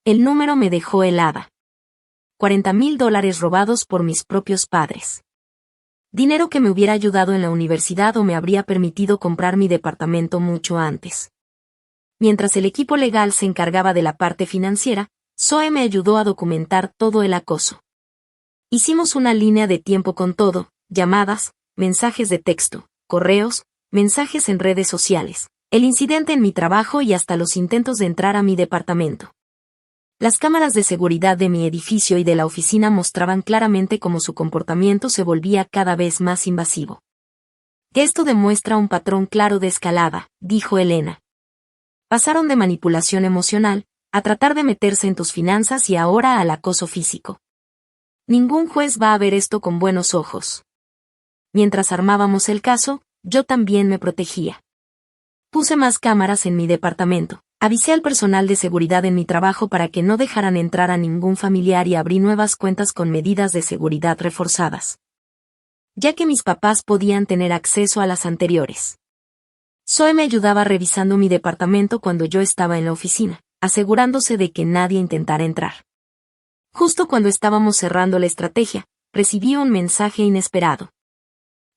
El número me dejó helada. $40,000 robados por mis propios padres. Dinero que me hubiera ayudado en la universidad o me habría permitido comprar mi departamento mucho antes. Mientras el equipo legal se encargaba de la parte financiera, Zoe me ayudó a documentar todo el acoso. Hicimos una línea de tiempo con todo, llamadas, mensajes de texto, correos, mensajes en redes sociales, el incidente en mi trabajo y hasta los intentos de entrar a mi departamento. Las cámaras de seguridad de mi edificio y de la oficina mostraban claramente cómo su comportamiento se volvía cada vez más invasivo. Esto demuestra un patrón claro de escalada, dijo Elena. Pasaron de manipulación emocional, a tratar de meterse en tus finanzas y ahora al acoso físico. Ningún juez va a ver esto con buenos ojos. Mientras armábamos el caso, yo también me protegía. Puse más cámaras en mi departamento. Avisé al personal de seguridad en mi trabajo para que no dejaran entrar a ningún familiar y abrí nuevas cuentas con medidas de seguridad reforzadas, ya que mis papás podían tener acceso a las anteriores. Zoe me ayudaba revisando mi departamento cuando yo estaba en la oficina, asegurándose de que nadie intentara entrar. Justo cuando estábamos cerrando la estrategia, recibí un mensaje inesperado.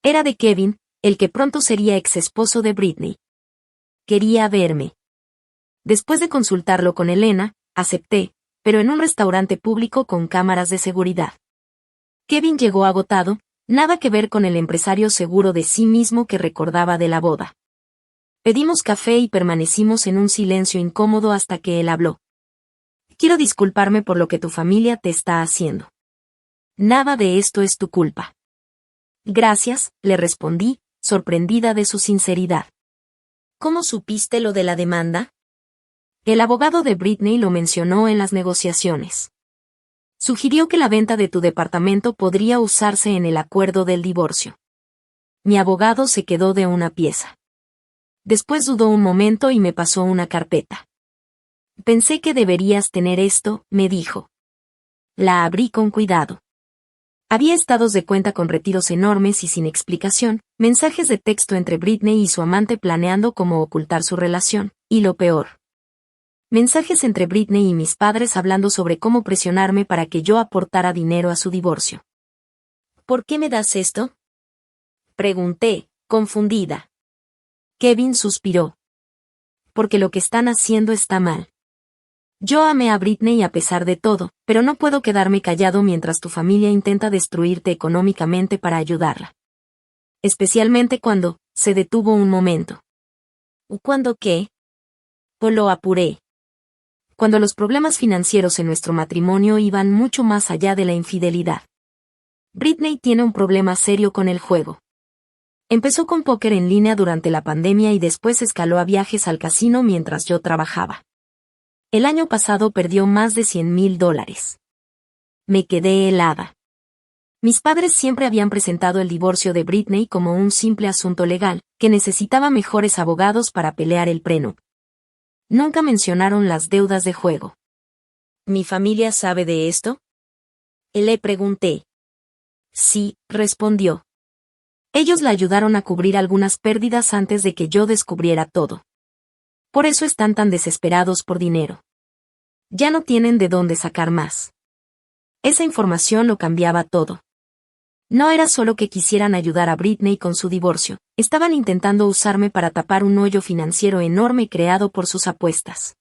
Era de Kevin, el que pronto sería ex esposo de Britney. Quería verme. Después de consultarlo con Elena, acepté, pero en un restaurante público con cámaras de seguridad. Kevin llegó agotado, nada que ver con el empresario seguro de sí mismo que recordaba de la boda. Pedimos café y permanecimos en un silencio incómodo hasta que él habló. Quiero disculparme por lo que tu familia te está haciendo. Nada de esto es tu culpa. Gracias, le respondí, sorprendida de su sinceridad. ¿Cómo supiste lo de la demanda? El abogado de Britney lo mencionó en las negociaciones. Sugirió que la venta de tu departamento podría usarse en el acuerdo del divorcio. Mi abogado se quedó de una pieza. Después dudó un momento y me pasó una carpeta. Pensé que deberías tener esto, me dijo. La abrí con cuidado. Había estados de cuenta con retiros enormes y sin explicación, mensajes de texto entre Britney y su amante planeando cómo ocultar su relación, y lo peor. Mensajes entre Britney y mis padres hablando sobre cómo presionarme para que yo aportara dinero a su divorcio. ¿Por qué me das esto? Pregunté, confundida. Kevin suspiró. Porque lo que están haciendo está mal. Yo amé a Britney a pesar de todo, pero no puedo quedarme callado mientras tu familia intenta destruirte económicamente para ayudarla. Especialmente cuando, se detuvo un momento. ¿Cuándo qué? Pues lo apuré. Cuando los problemas financieros en nuestro matrimonio iban mucho más allá de la infidelidad. Britney tiene un problema serio con el juego. Empezó con póker en línea durante la pandemia y después escaló a viajes al casino mientras yo trabajaba. El año pasado perdió más de $100,000. Me quedé helada. Mis padres siempre habían presentado el divorcio de Britney como un simple asunto legal, que necesitaba mejores abogados para pelear el prenup. Nunca mencionaron las deudas de juego. ¿Mi familia sabe de esto? Le pregunté. Sí, respondió. Ellos la ayudaron a cubrir algunas pérdidas antes de que yo descubriera todo. Por eso están tan desesperados por dinero. Ya no tienen de dónde sacar más. Esa información lo cambiaba todo. No era solo que quisieran ayudar a Britney con su divorcio, estaban intentando usarme para tapar un hoyo financiero enorme creado por sus apuestas.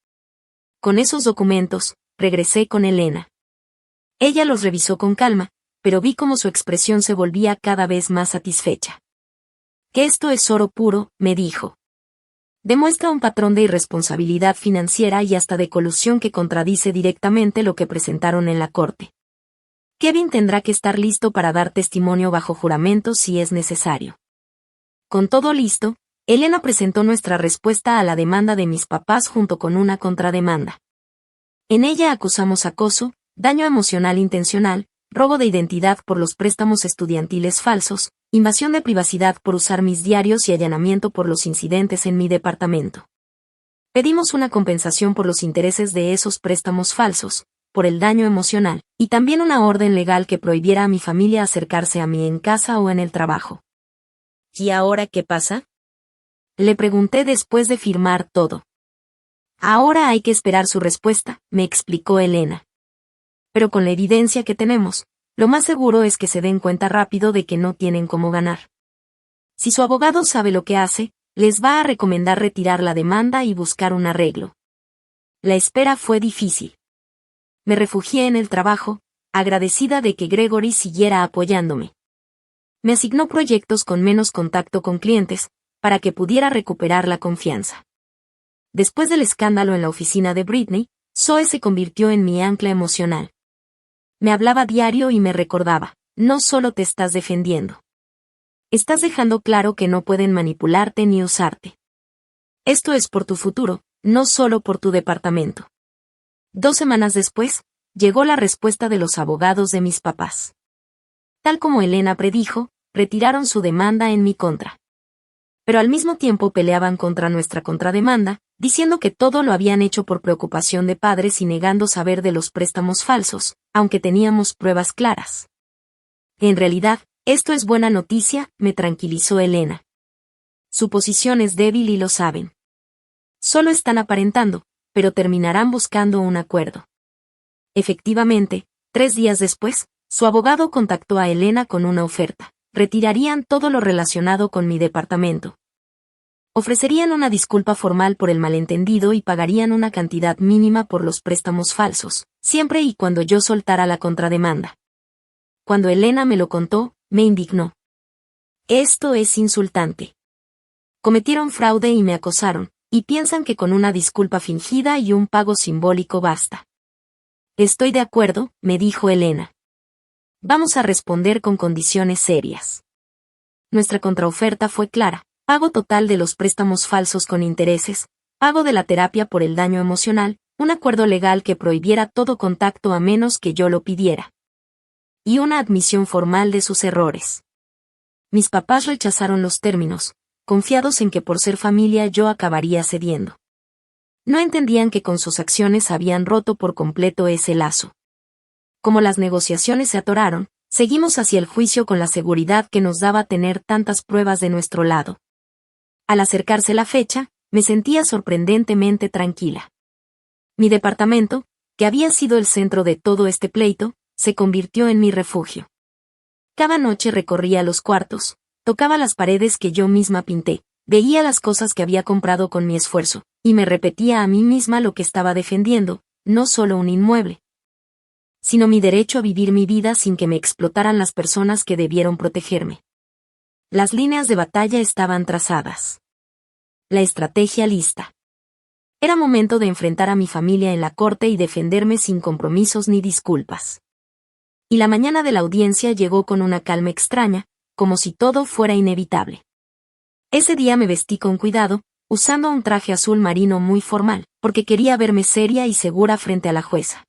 Con esos documentos, regresé con Elena. Ella los revisó con calma, pero vi cómo su expresión se volvía cada vez más satisfecha. Que esto es oro puro, me dijo. Demuestra un patrón de irresponsabilidad financiera y hasta de colusión que contradice directamente lo que presentaron en la corte. Kevin tendrá que estar listo para dar testimonio bajo juramento si es necesario. Con todo listo, Elena presentó nuestra respuesta a la demanda de mis papás junto con una contrademanda. En ella acusamos acoso, daño emocional intencional, robo de identidad por los préstamos estudiantiles falsos, invasión de privacidad por usar mis diarios y allanamiento por los incidentes en mi departamento. Pedimos una compensación por los intereses de esos préstamos falsos, por el daño emocional, y también una orden legal que prohibiera a mi familia acercarse a mí en casa o en el trabajo. ¿Y ahora qué pasa? Le pregunté después de firmar todo. Ahora hay que esperar su respuesta, me explicó Elena. Pero con la evidencia que tenemos, lo más seguro es que se den cuenta rápido de que no tienen cómo ganar. Si su abogado sabe lo que hace, les va a recomendar retirar la demanda y buscar un arreglo. La espera fue difícil. Me refugié en el trabajo, agradecida de que Gregory siguiera apoyándome. Me asignó proyectos con menos contacto con clientes, para que pudiera recuperar la confianza. Después del escándalo en la oficina de Britney, Zoe se convirtió en mi ancla emocional. Me hablaba diario y me recordaba, no solo te estás defendiendo. Estás dejando claro que no pueden manipularte ni usarte. Esto es por tu futuro, no solo por tu departamento. 2 semanas después, llegó la respuesta de los abogados de mis papás. Tal como Elena predijo, retiraron su demanda en mi contra. Pero al mismo tiempo peleaban contra nuestra contrademanda, diciendo que todo lo habían hecho por preocupación de padres y negando saber de los préstamos falsos, aunque teníamos pruebas claras. En realidad, esto es buena noticia, me tranquilizó Elena. Su posición es débil y lo saben. Solo están aparentando, pero terminarán buscando un acuerdo. Efectivamente, 3 días después, su abogado contactó a Elena con una oferta. Retirarían todo lo relacionado con mi departamento. Ofrecerían una disculpa formal por el malentendido y pagarían una cantidad mínima por los préstamos falsos, siempre y cuando yo soltara la contrademanda. Cuando Elena me lo contó, me indignó. Esto es insultante. Cometieron fraude y me acosaron, y piensan que con una disculpa fingida y un pago simbólico basta. Estoy de acuerdo, me dijo Elena. Vamos a responder con condiciones serias. Nuestra contraoferta fue clara: pago total de los préstamos falsos con intereses, pago de la terapia por el daño emocional, un acuerdo legal que prohibiera todo contacto a menos que yo lo pidiera. Y una admisión formal de sus errores. Mis papás rechazaron los términos, confiados en que por ser familia yo acabaría cediendo. No entendían que con sus acciones habían roto por completo ese lazo. Como las negociaciones se atoraron, seguimos hacia el juicio con la seguridad que nos daba tener tantas pruebas de nuestro lado. Al acercarse la fecha, me sentía sorprendentemente tranquila. Mi departamento, que había sido el centro de todo este pleito, se convirtió en mi refugio. Cada noche recorría los cuartos, tocaba las paredes que yo misma pinté, veía las cosas que había comprado con mi esfuerzo, y me repetía a mí misma lo que estaba defendiendo, no solo un inmueble, sino mi derecho a vivir mi vida sin que me explotaran las personas que debieron protegerme. Las líneas de batalla estaban trazadas. La estrategia lista. Era momento de enfrentar a mi familia en la corte y defenderme sin compromisos ni disculpas. Y la mañana de la audiencia llegó con una calma extraña, como si todo fuera inevitable. Ese día me vestí con cuidado, usando un traje azul marino muy formal, porque quería verme seria y segura frente a la jueza.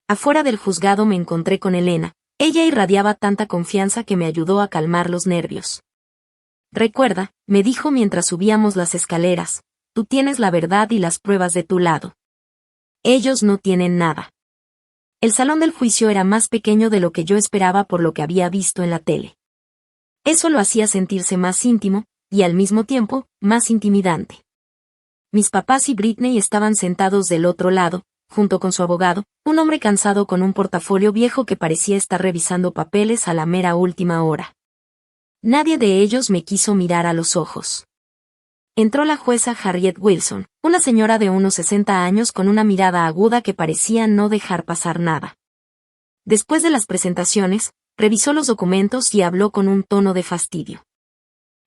Afuera del juzgado me encontré con Elena. Ella irradiaba tanta confianza que me ayudó a calmar los nervios. Recuerda, me dijo mientras subíamos las escaleras, tú tienes la verdad y las pruebas de tu lado. Ellos no tienen nada. El salón del juicio era más pequeño de lo que yo esperaba por lo que había visto en la tele. Eso lo hacía sentirse más íntimo, y al mismo tiempo, más intimidante. Mis papás y Britney estaban sentados del otro lado, junto con su abogado, un hombre cansado con un portafolio viejo que parecía estar revisando papeles a la mera última hora. Nadie de ellos me quiso mirar a los ojos. Entró la jueza Harriet Wilson, una señora de unos 60 años con una mirada aguda que parecía no dejar pasar nada. Después de las presentaciones, revisó los documentos y habló con un tono de fastidio.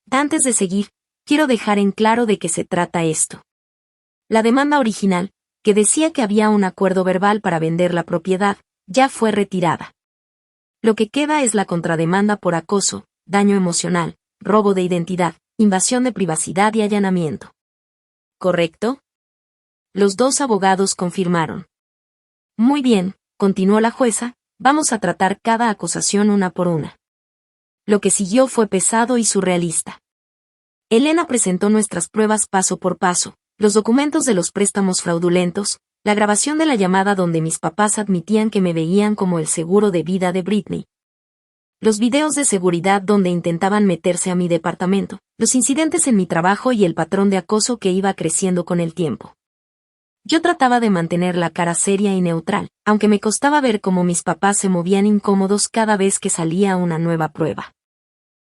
Antes de seguir, quiero dejar en claro de qué se trata esto. La demanda original, que decía que había un acuerdo verbal para vender la propiedad, ya fue retirada. Lo que queda es la contrademanda por acoso, daño emocional, robo de identidad, invasión de privacidad y allanamiento. ¿Correcto? Los 2 abogados confirmaron. Muy bien, continuó la jueza, vamos a tratar cada acusación una por una. Lo que siguió fue pesado y surrealista. Elena presentó nuestras pruebas paso por paso, los documentos de los préstamos fraudulentos, la grabación de la llamada donde mis papás admitían que me veían como el seguro de vida de Britney, los videos de seguridad donde intentaban meterse a mi departamento, los incidentes en mi trabajo y el patrón de acoso que iba creciendo con el tiempo. Yo trataba de mantener la cara seria y neutral, aunque me costaba ver cómo mis papás se movían incómodos cada vez que salía una nueva prueba.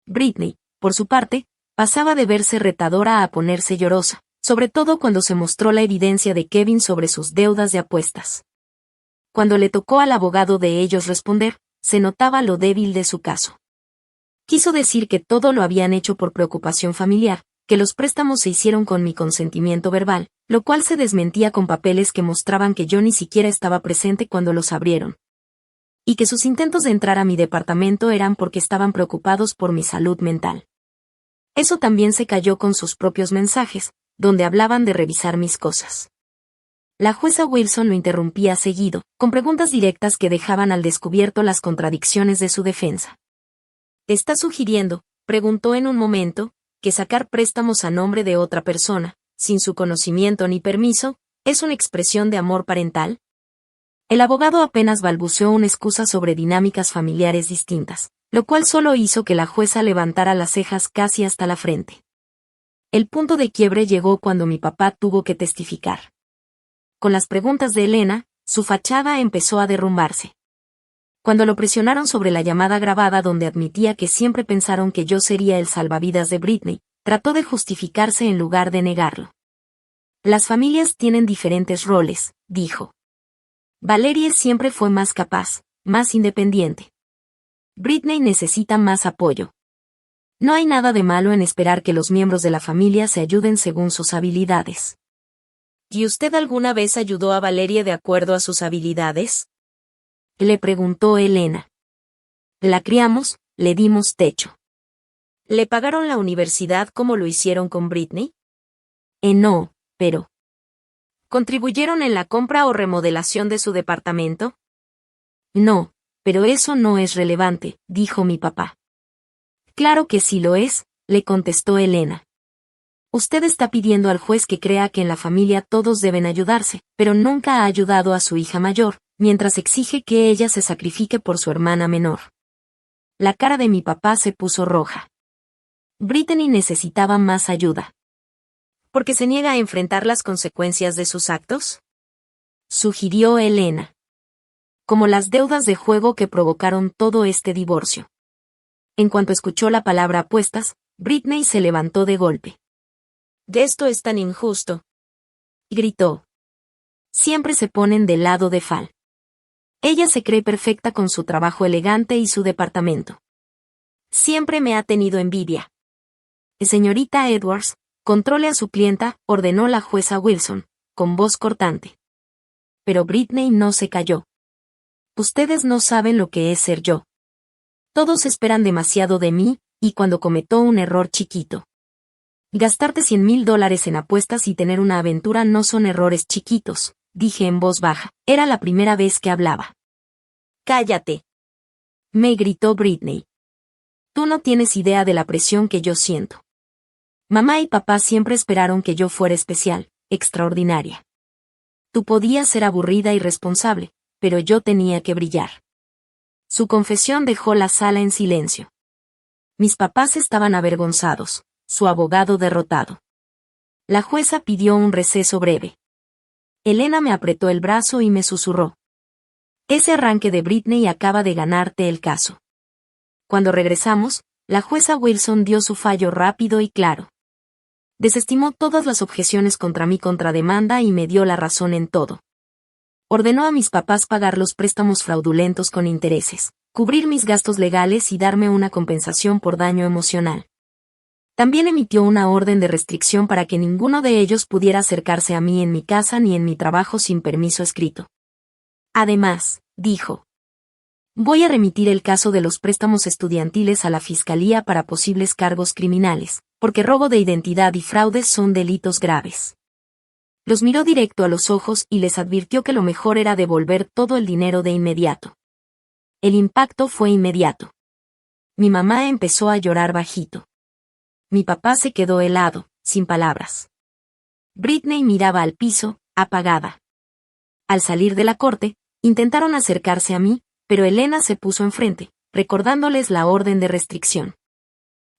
Britney, por su parte, pasaba de verse retadora a ponerse llorosa, sobre todo cuando se mostró la evidencia de Kevin sobre sus deudas de apuestas. Cuando le tocó al abogado de ellos responder, se notaba lo débil de su caso. Quiso decir que todo lo habían hecho por preocupación familiar, que los préstamos se hicieron con mi consentimiento verbal, lo cual se desmentía con papeles que mostraban que yo ni siquiera estaba presente cuando los abrieron. Y que sus intentos de entrar a mi departamento eran porque estaban preocupados por mi salud mental. Eso también se cayó con sus propios mensajes, donde hablaban de revisar mis cosas. La jueza Wilson lo interrumpía seguido, con preguntas directas que dejaban al descubierto las contradicciones de su defensa. ¿Te está sugiriendo, preguntó en un momento, que sacar préstamos a nombre de otra persona, sin su conocimiento ni permiso, es una expresión de amor parental? El abogado apenas balbuceó una excusa sobre dinámicas familiares distintas, lo cual solo hizo que la jueza levantara las cejas casi hasta la frente. El punto de quiebre llegó cuando mi papá tuvo que testificar. Con las preguntas de Elena, su fachada empezó a derrumbarse. Cuando lo presionaron sobre la llamada grabada donde admitía que siempre pensaron que yo sería el salvavidas de Britney, trató de justificarse en lugar de negarlo. Las familias tienen diferentes roles, dijo. Valerie siempre fue más capaz, más independiente. Britney necesita más apoyo. No hay nada de malo en esperar que los miembros de la familia se ayuden según sus habilidades. ¿Y usted alguna vez ayudó a Valerie de acuerdo a sus habilidades? Le preguntó Elena. La criamos, le dimos techo. ¿Le pagaron la universidad como lo hicieron con Britney? No, pero... ¿Contribuyeron en la compra o remodelación de su departamento? No, pero eso no es relevante, dijo mi papá. Claro que sí lo es, le contestó Elena. Usted está pidiendo al juez que crea que en la familia todos deben ayudarse, pero nunca ha ayudado a su hija mayor, mientras exige que ella se sacrifique por su hermana menor. La cara de mi papá se puso roja. Britney necesitaba más ayuda. ¿Por qué se niega a enfrentar las consecuencias de sus actos? Sugirió Elena. Como las deudas de juego que provocaron todo este divorcio. En cuanto escuchó la palabra apuestas, Britney se levantó de golpe. «De esto es tan injusto», gritó. Siempre se ponen del lado de Fal. Ella se cree perfecta con su trabajo elegante y su departamento. Siempre me ha tenido envidia. Señorita Edwards, controle a su clienta, ordenó la jueza Wilson, con voz cortante. Pero Britney no se calló. Ustedes no saben lo que es ser yo. Todos esperan demasiado de mí, y cuando cometo un error chiquito. Gastarte $100,000 en apuestas y tener una aventura no son errores chiquitos, dije en voz baja. Era la primera vez que hablaba. Cállate. Me gritó Britney. Tú no tienes idea de la presión que yo siento. Mamá y papá siempre esperaron que yo fuera especial, extraordinaria. Tú podías ser aburrida y responsable, pero yo tenía que brillar. Su confesión dejó la sala en silencio. Mis papás estaban avergonzados, su abogado derrotado. La jueza pidió un receso breve. Elena me apretó el brazo y me susurró. Ese arranque de Britney acaba de ganarte el caso. Cuando regresamos, la jueza Wilson dio su fallo rápido y claro. Desestimó todas las objeciones contra mi contrademanda y me dio la razón en todo. Ordenó a mis papás pagar los préstamos fraudulentos con intereses, cubrir mis gastos legales y darme una compensación por daño emocional. También emitió una orden de restricción para que ninguno de ellos pudiera acercarse a mí en mi casa ni en mi trabajo sin permiso escrito. Además, dijo, voy a remitir el caso de los préstamos estudiantiles a la Fiscalía para posibles cargos criminales, porque robo de identidad y fraudes son delitos graves. Los miró directo a los ojos y les advirtió que lo mejor era devolver todo el dinero de inmediato. El impacto fue inmediato. Mi mamá empezó a llorar bajito. Mi papá se quedó helado, sin palabras. Britney miraba al piso, apagada. Al salir de la corte, intentaron acercarse a mí, pero Elena se puso enfrente, recordándoles la orden de restricción.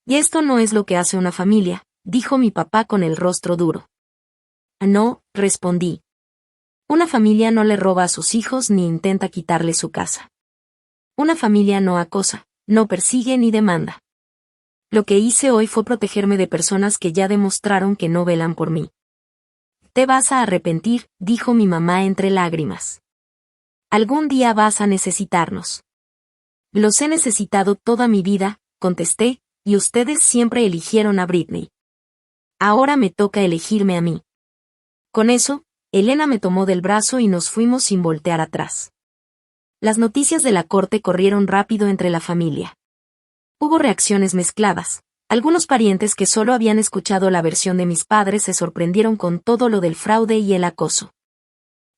Y esto no es lo que hace una familia, dijo mi papá con el rostro duro. No, respondí. Una familia no le roba a sus hijos ni intenta quitarle su casa. Una familia no acosa, no persigue ni demanda. Lo que hice hoy fue protegerme de personas que ya demostraron que no velan por mí. Te vas a arrepentir, dijo mi mamá entre lágrimas. Algún día vas a necesitarnos. Los he necesitado toda mi vida, contesté, y ustedes siempre eligieron a Britney. Ahora me toca elegirme a mí. Con eso, Elena me tomó del brazo y nos fuimos sin voltear atrás. Las noticias de la corte corrieron rápido entre la familia. Hubo reacciones mezcladas. Algunos parientes que solo habían escuchado la versión de mis padres se sorprendieron con todo lo del fraude y el acoso.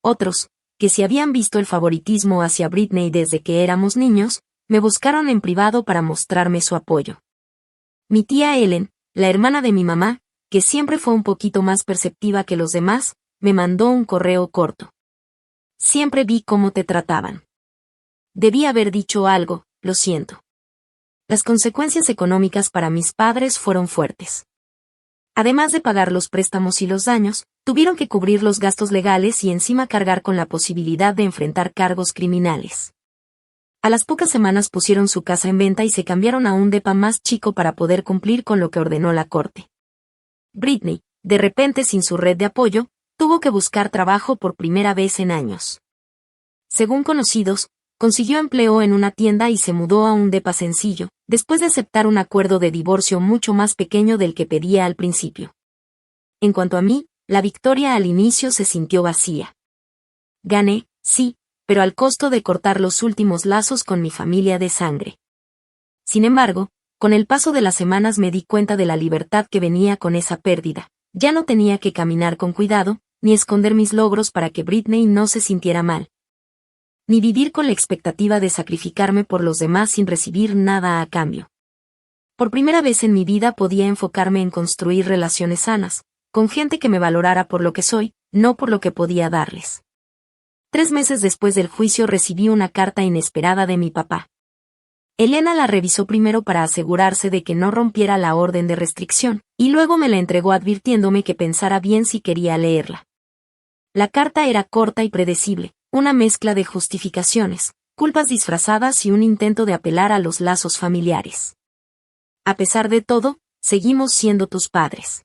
Otros, que si habían visto el favoritismo hacia Britney desde que éramos niños, me buscaron en privado para mostrarme su apoyo. Mi tía Ellen, la hermana de mi mamá, que siempre fue un poquito más perceptiva que los demás, me mandó un correo corto. Siempre vi cómo te trataban. Debí haber dicho algo, lo siento. Las consecuencias económicas para mis padres fueron fuertes. Además de pagar los préstamos y los daños, tuvieron que cubrir los gastos legales y encima cargar con la posibilidad de enfrentar cargos criminales. A las pocas semanas pusieron su casa en venta y se cambiaron a un depa más chico para poder cumplir con lo que ordenó la corte. Britney, de repente sin su red de apoyo, tuvo que buscar trabajo por primera vez en años. Según conocidos, consiguió empleo en una tienda y se mudó a un depa sencillo, después de aceptar un acuerdo de divorcio mucho más pequeño del que pedía al principio. En cuanto a mí, la victoria al inicio se sintió vacía. Gané, sí, pero al costo de cortar los últimos lazos con mi familia de sangre. Sin embargo, con el paso de las semanas me di cuenta de la libertad que venía con esa pérdida. Ya no tenía que caminar con cuidado, ni esconder mis logros para que Britney no se sintiera mal. Ni vivir con la expectativa de sacrificarme por los demás sin recibir nada a cambio. Por primera vez en mi vida podía enfocarme en construir relaciones sanas, con gente que me valorara por lo que soy, no por lo que podía darles. 3 meses después del juicio recibí una carta inesperada de mi papá. Elena la revisó primero para asegurarse de que no rompiera la orden de restricción, y luego me la entregó advirtiéndome que pensara bien si quería leerla. La carta era corta y predecible, una mezcla de justificaciones, culpas disfrazadas y un intento de apelar a los lazos familiares. A pesar de todo, seguimos siendo tus padres.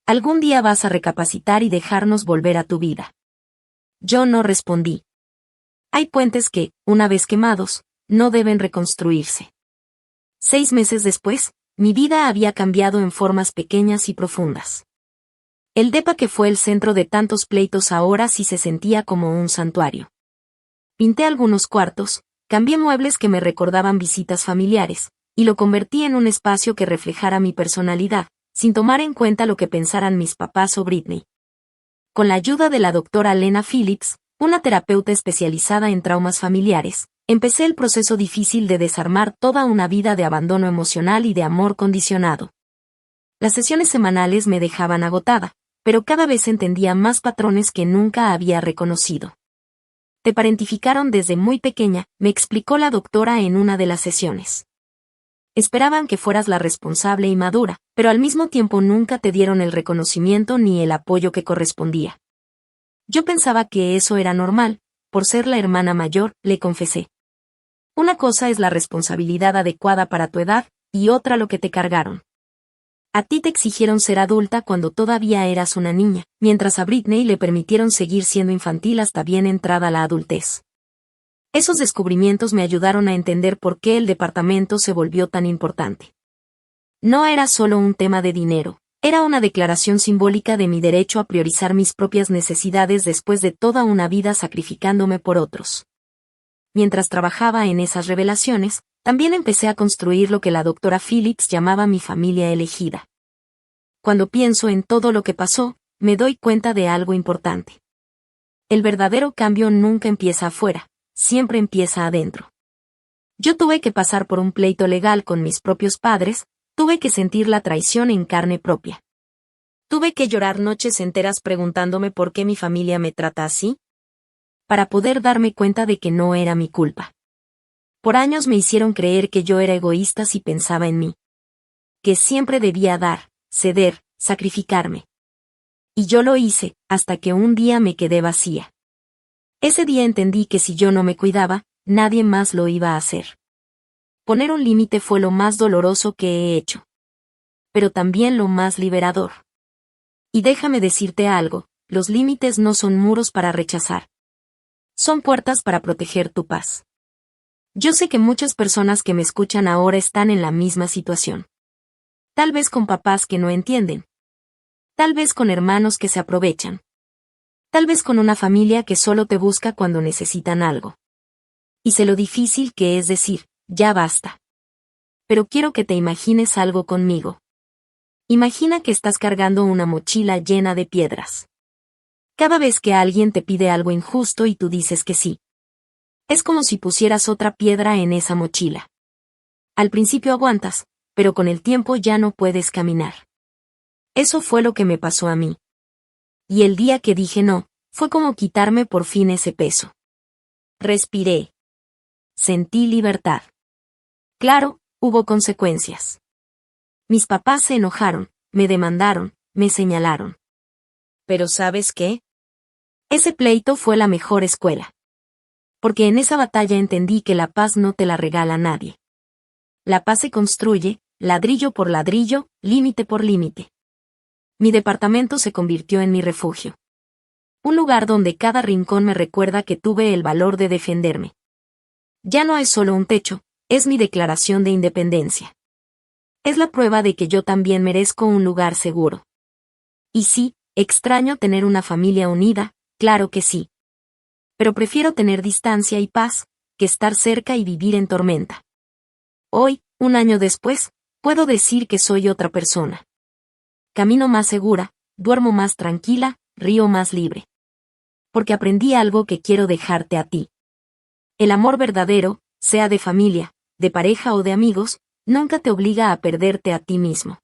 Algún día vas a recapacitar y dejarnos volver a tu vida. Yo no respondí. Hay puentes que, una vez quemados, no deben reconstruirse. 6 meses después, mi vida había cambiado en formas pequeñas y profundas. El depa que fue el centro de tantos pleitos ahora sí se sentía como un santuario. Pinté algunos cuartos, cambié muebles que me recordaban visitas familiares, y lo convertí en un espacio que reflejara mi personalidad, sin tomar en cuenta lo que pensaran mis papás o Britney. Con la ayuda de la doctora Lena Phillips, una terapeuta especializada en traumas familiares, empecé el proceso difícil de desarmar toda una vida de abandono emocional y de amor condicionado. Las sesiones semanales me dejaban agotada, pero cada vez entendía más patrones que nunca había reconocido. Te parentificaron desde muy pequeña, me explicó la doctora en una de las sesiones. Esperaban que fueras la responsable y madura, pero al mismo tiempo nunca te dieron el reconocimiento ni el apoyo que correspondía. Yo pensaba que eso era normal, por ser la hermana mayor, le confesé. Una cosa es la responsabilidad adecuada para tu edad, y otra lo que te cargaron. A ti te exigieron ser adulta cuando todavía eras una niña, mientras a Britney le permitieron seguir siendo infantil hasta bien entrada la adultez. Esos descubrimientos me ayudaron a entender por qué el departamento se volvió tan importante. No era solo un tema de dinero, era una declaración simbólica de mi derecho a priorizar mis propias necesidades después de toda una vida sacrificándome por otros. Mientras trabajaba en esas revelaciones, también empecé a construir lo que la doctora Phillips llamaba mi familia elegida. Cuando pienso en todo lo que pasó, me doy cuenta de algo importante. El verdadero cambio nunca empieza afuera, siempre empieza adentro. Yo tuve que pasar por un pleito legal con mis propios padres, tuve que sentir la traición en carne propia. Tuve que llorar noches enteras preguntándome por qué mi familia me trata así, para poder darme cuenta de que no era mi culpa. Por años me hicieron creer que yo era egoísta si pensaba en mí. Que siempre debía dar, ceder, sacrificarme. Y yo lo hice, hasta que un día me quedé vacía. Ese día entendí que si yo no me cuidaba, nadie más lo iba a hacer. Poner un límite fue lo más doloroso que he hecho. Pero también lo más liberador. Y déjame decirte algo, los límites no son muros para rechazar. Son puertas para proteger tu paz. Yo sé que muchas personas que me escuchan ahora están en la misma situación. Tal vez con papás que no entienden. Tal vez con hermanos que se aprovechan. Tal vez con una familia que solo te busca cuando necesitan algo. Y sé lo difícil que es decir, ya basta. Pero quiero que te imagines algo conmigo. Imagina que estás cargando una mochila llena de piedras. Cada vez que alguien te pide algo injusto y tú dices que sí. Es como si pusieras otra piedra en esa mochila. Al principio aguantas, pero con el tiempo ya no puedes caminar. Eso fue lo que me pasó a mí. Y el día que dije no, fue como quitarme por fin ese peso. Respiré. Sentí libertad. Claro, hubo consecuencias. Mis papás se enojaron, me demandaron, me señalaron. Pero ¿sabes qué? Ese pleito fue la mejor escuela. Porque en esa batalla entendí que la paz no te la regala nadie. La paz se construye, ladrillo por ladrillo, límite por límite. Mi departamento se convirtió en mi refugio. Un lugar donde cada rincón me recuerda que tuve el valor de defenderme. Ya no es solo un techo, es mi declaración de independencia. Es la prueba de que yo también merezco un lugar seguro. Y sí, extraño tener una familia unida, claro que sí. Pero prefiero tener distancia y paz, que estar cerca y vivir en tormenta. Hoy, un año después, puedo decir que soy otra persona. Camino más segura, duermo más tranquila, río más libre. Porque aprendí algo que quiero dejarte a ti. El amor verdadero, sea de familia, de pareja o de amigos, nunca te obliga a perderte a ti mismo.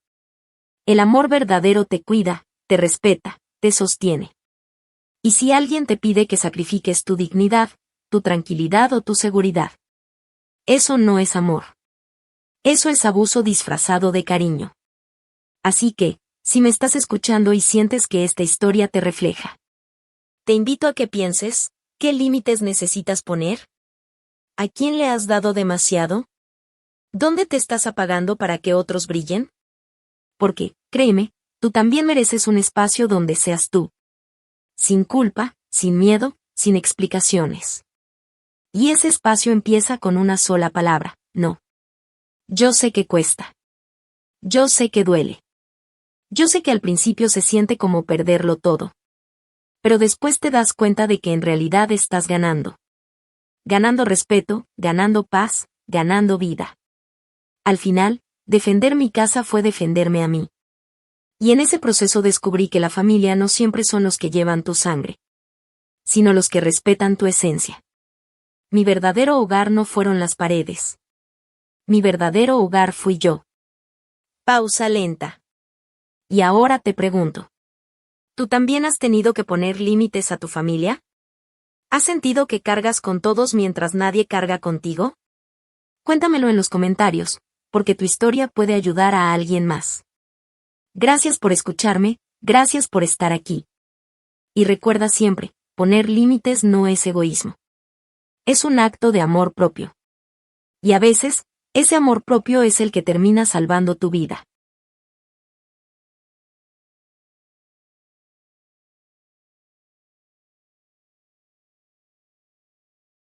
El amor verdadero te cuida, te respeta, te sostiene. Y si alguien te pide que sacrifiques tu dignidad, tu tranquilidad o tu seguridad, eso no es amor. Eso es abuso disfrazado de cariño. Así que, si me estás escuchando y sientes que esta historia te refleja, te invito a que pienses, ¿qué límites necesitas poner? ¿A quién le has dado demasiado? ¿Dónde te estás apagando para que otros brillen? Porque, créeme, tú también mereces un espacio donde seas tú. Sin culpa, sin miedo, sin explicaciones. Y ese espacio empieza con una sola palabra, no. Yo sé que cuesta. Yo sé que duele. Yo sé que al principio se siente como perderlo todo. Pero después te das cuenta de que en realidad estás ganando. Ganando respeto, ganando paz, ganando vida. Al final, defender mi casa fue defenderme a mí. Y en ese proceso descubrí que la familia no siempre son los que llevan tu sangre, sino los que respetan tu esencia. Mi verdadero hogar no fueron las paredes. Mi verdadero hogar fui yo. Pausa lenta. Y ahora te pregunto. ¿Tú también has tenido que poner límites a tu familia? ¿Has sentido que cargas con todos mientras nadie carga contigo? Cuéntamelo en los comentarios, porque tu historia puede ayudar a alguien más. Gracias por escucharme, gracias por estar aquí. Y recuerda siempre, poner límites no es egoísmo. Es un acto de amor propio. Y a veces, ese amor propio es el que termina salvando tu vida.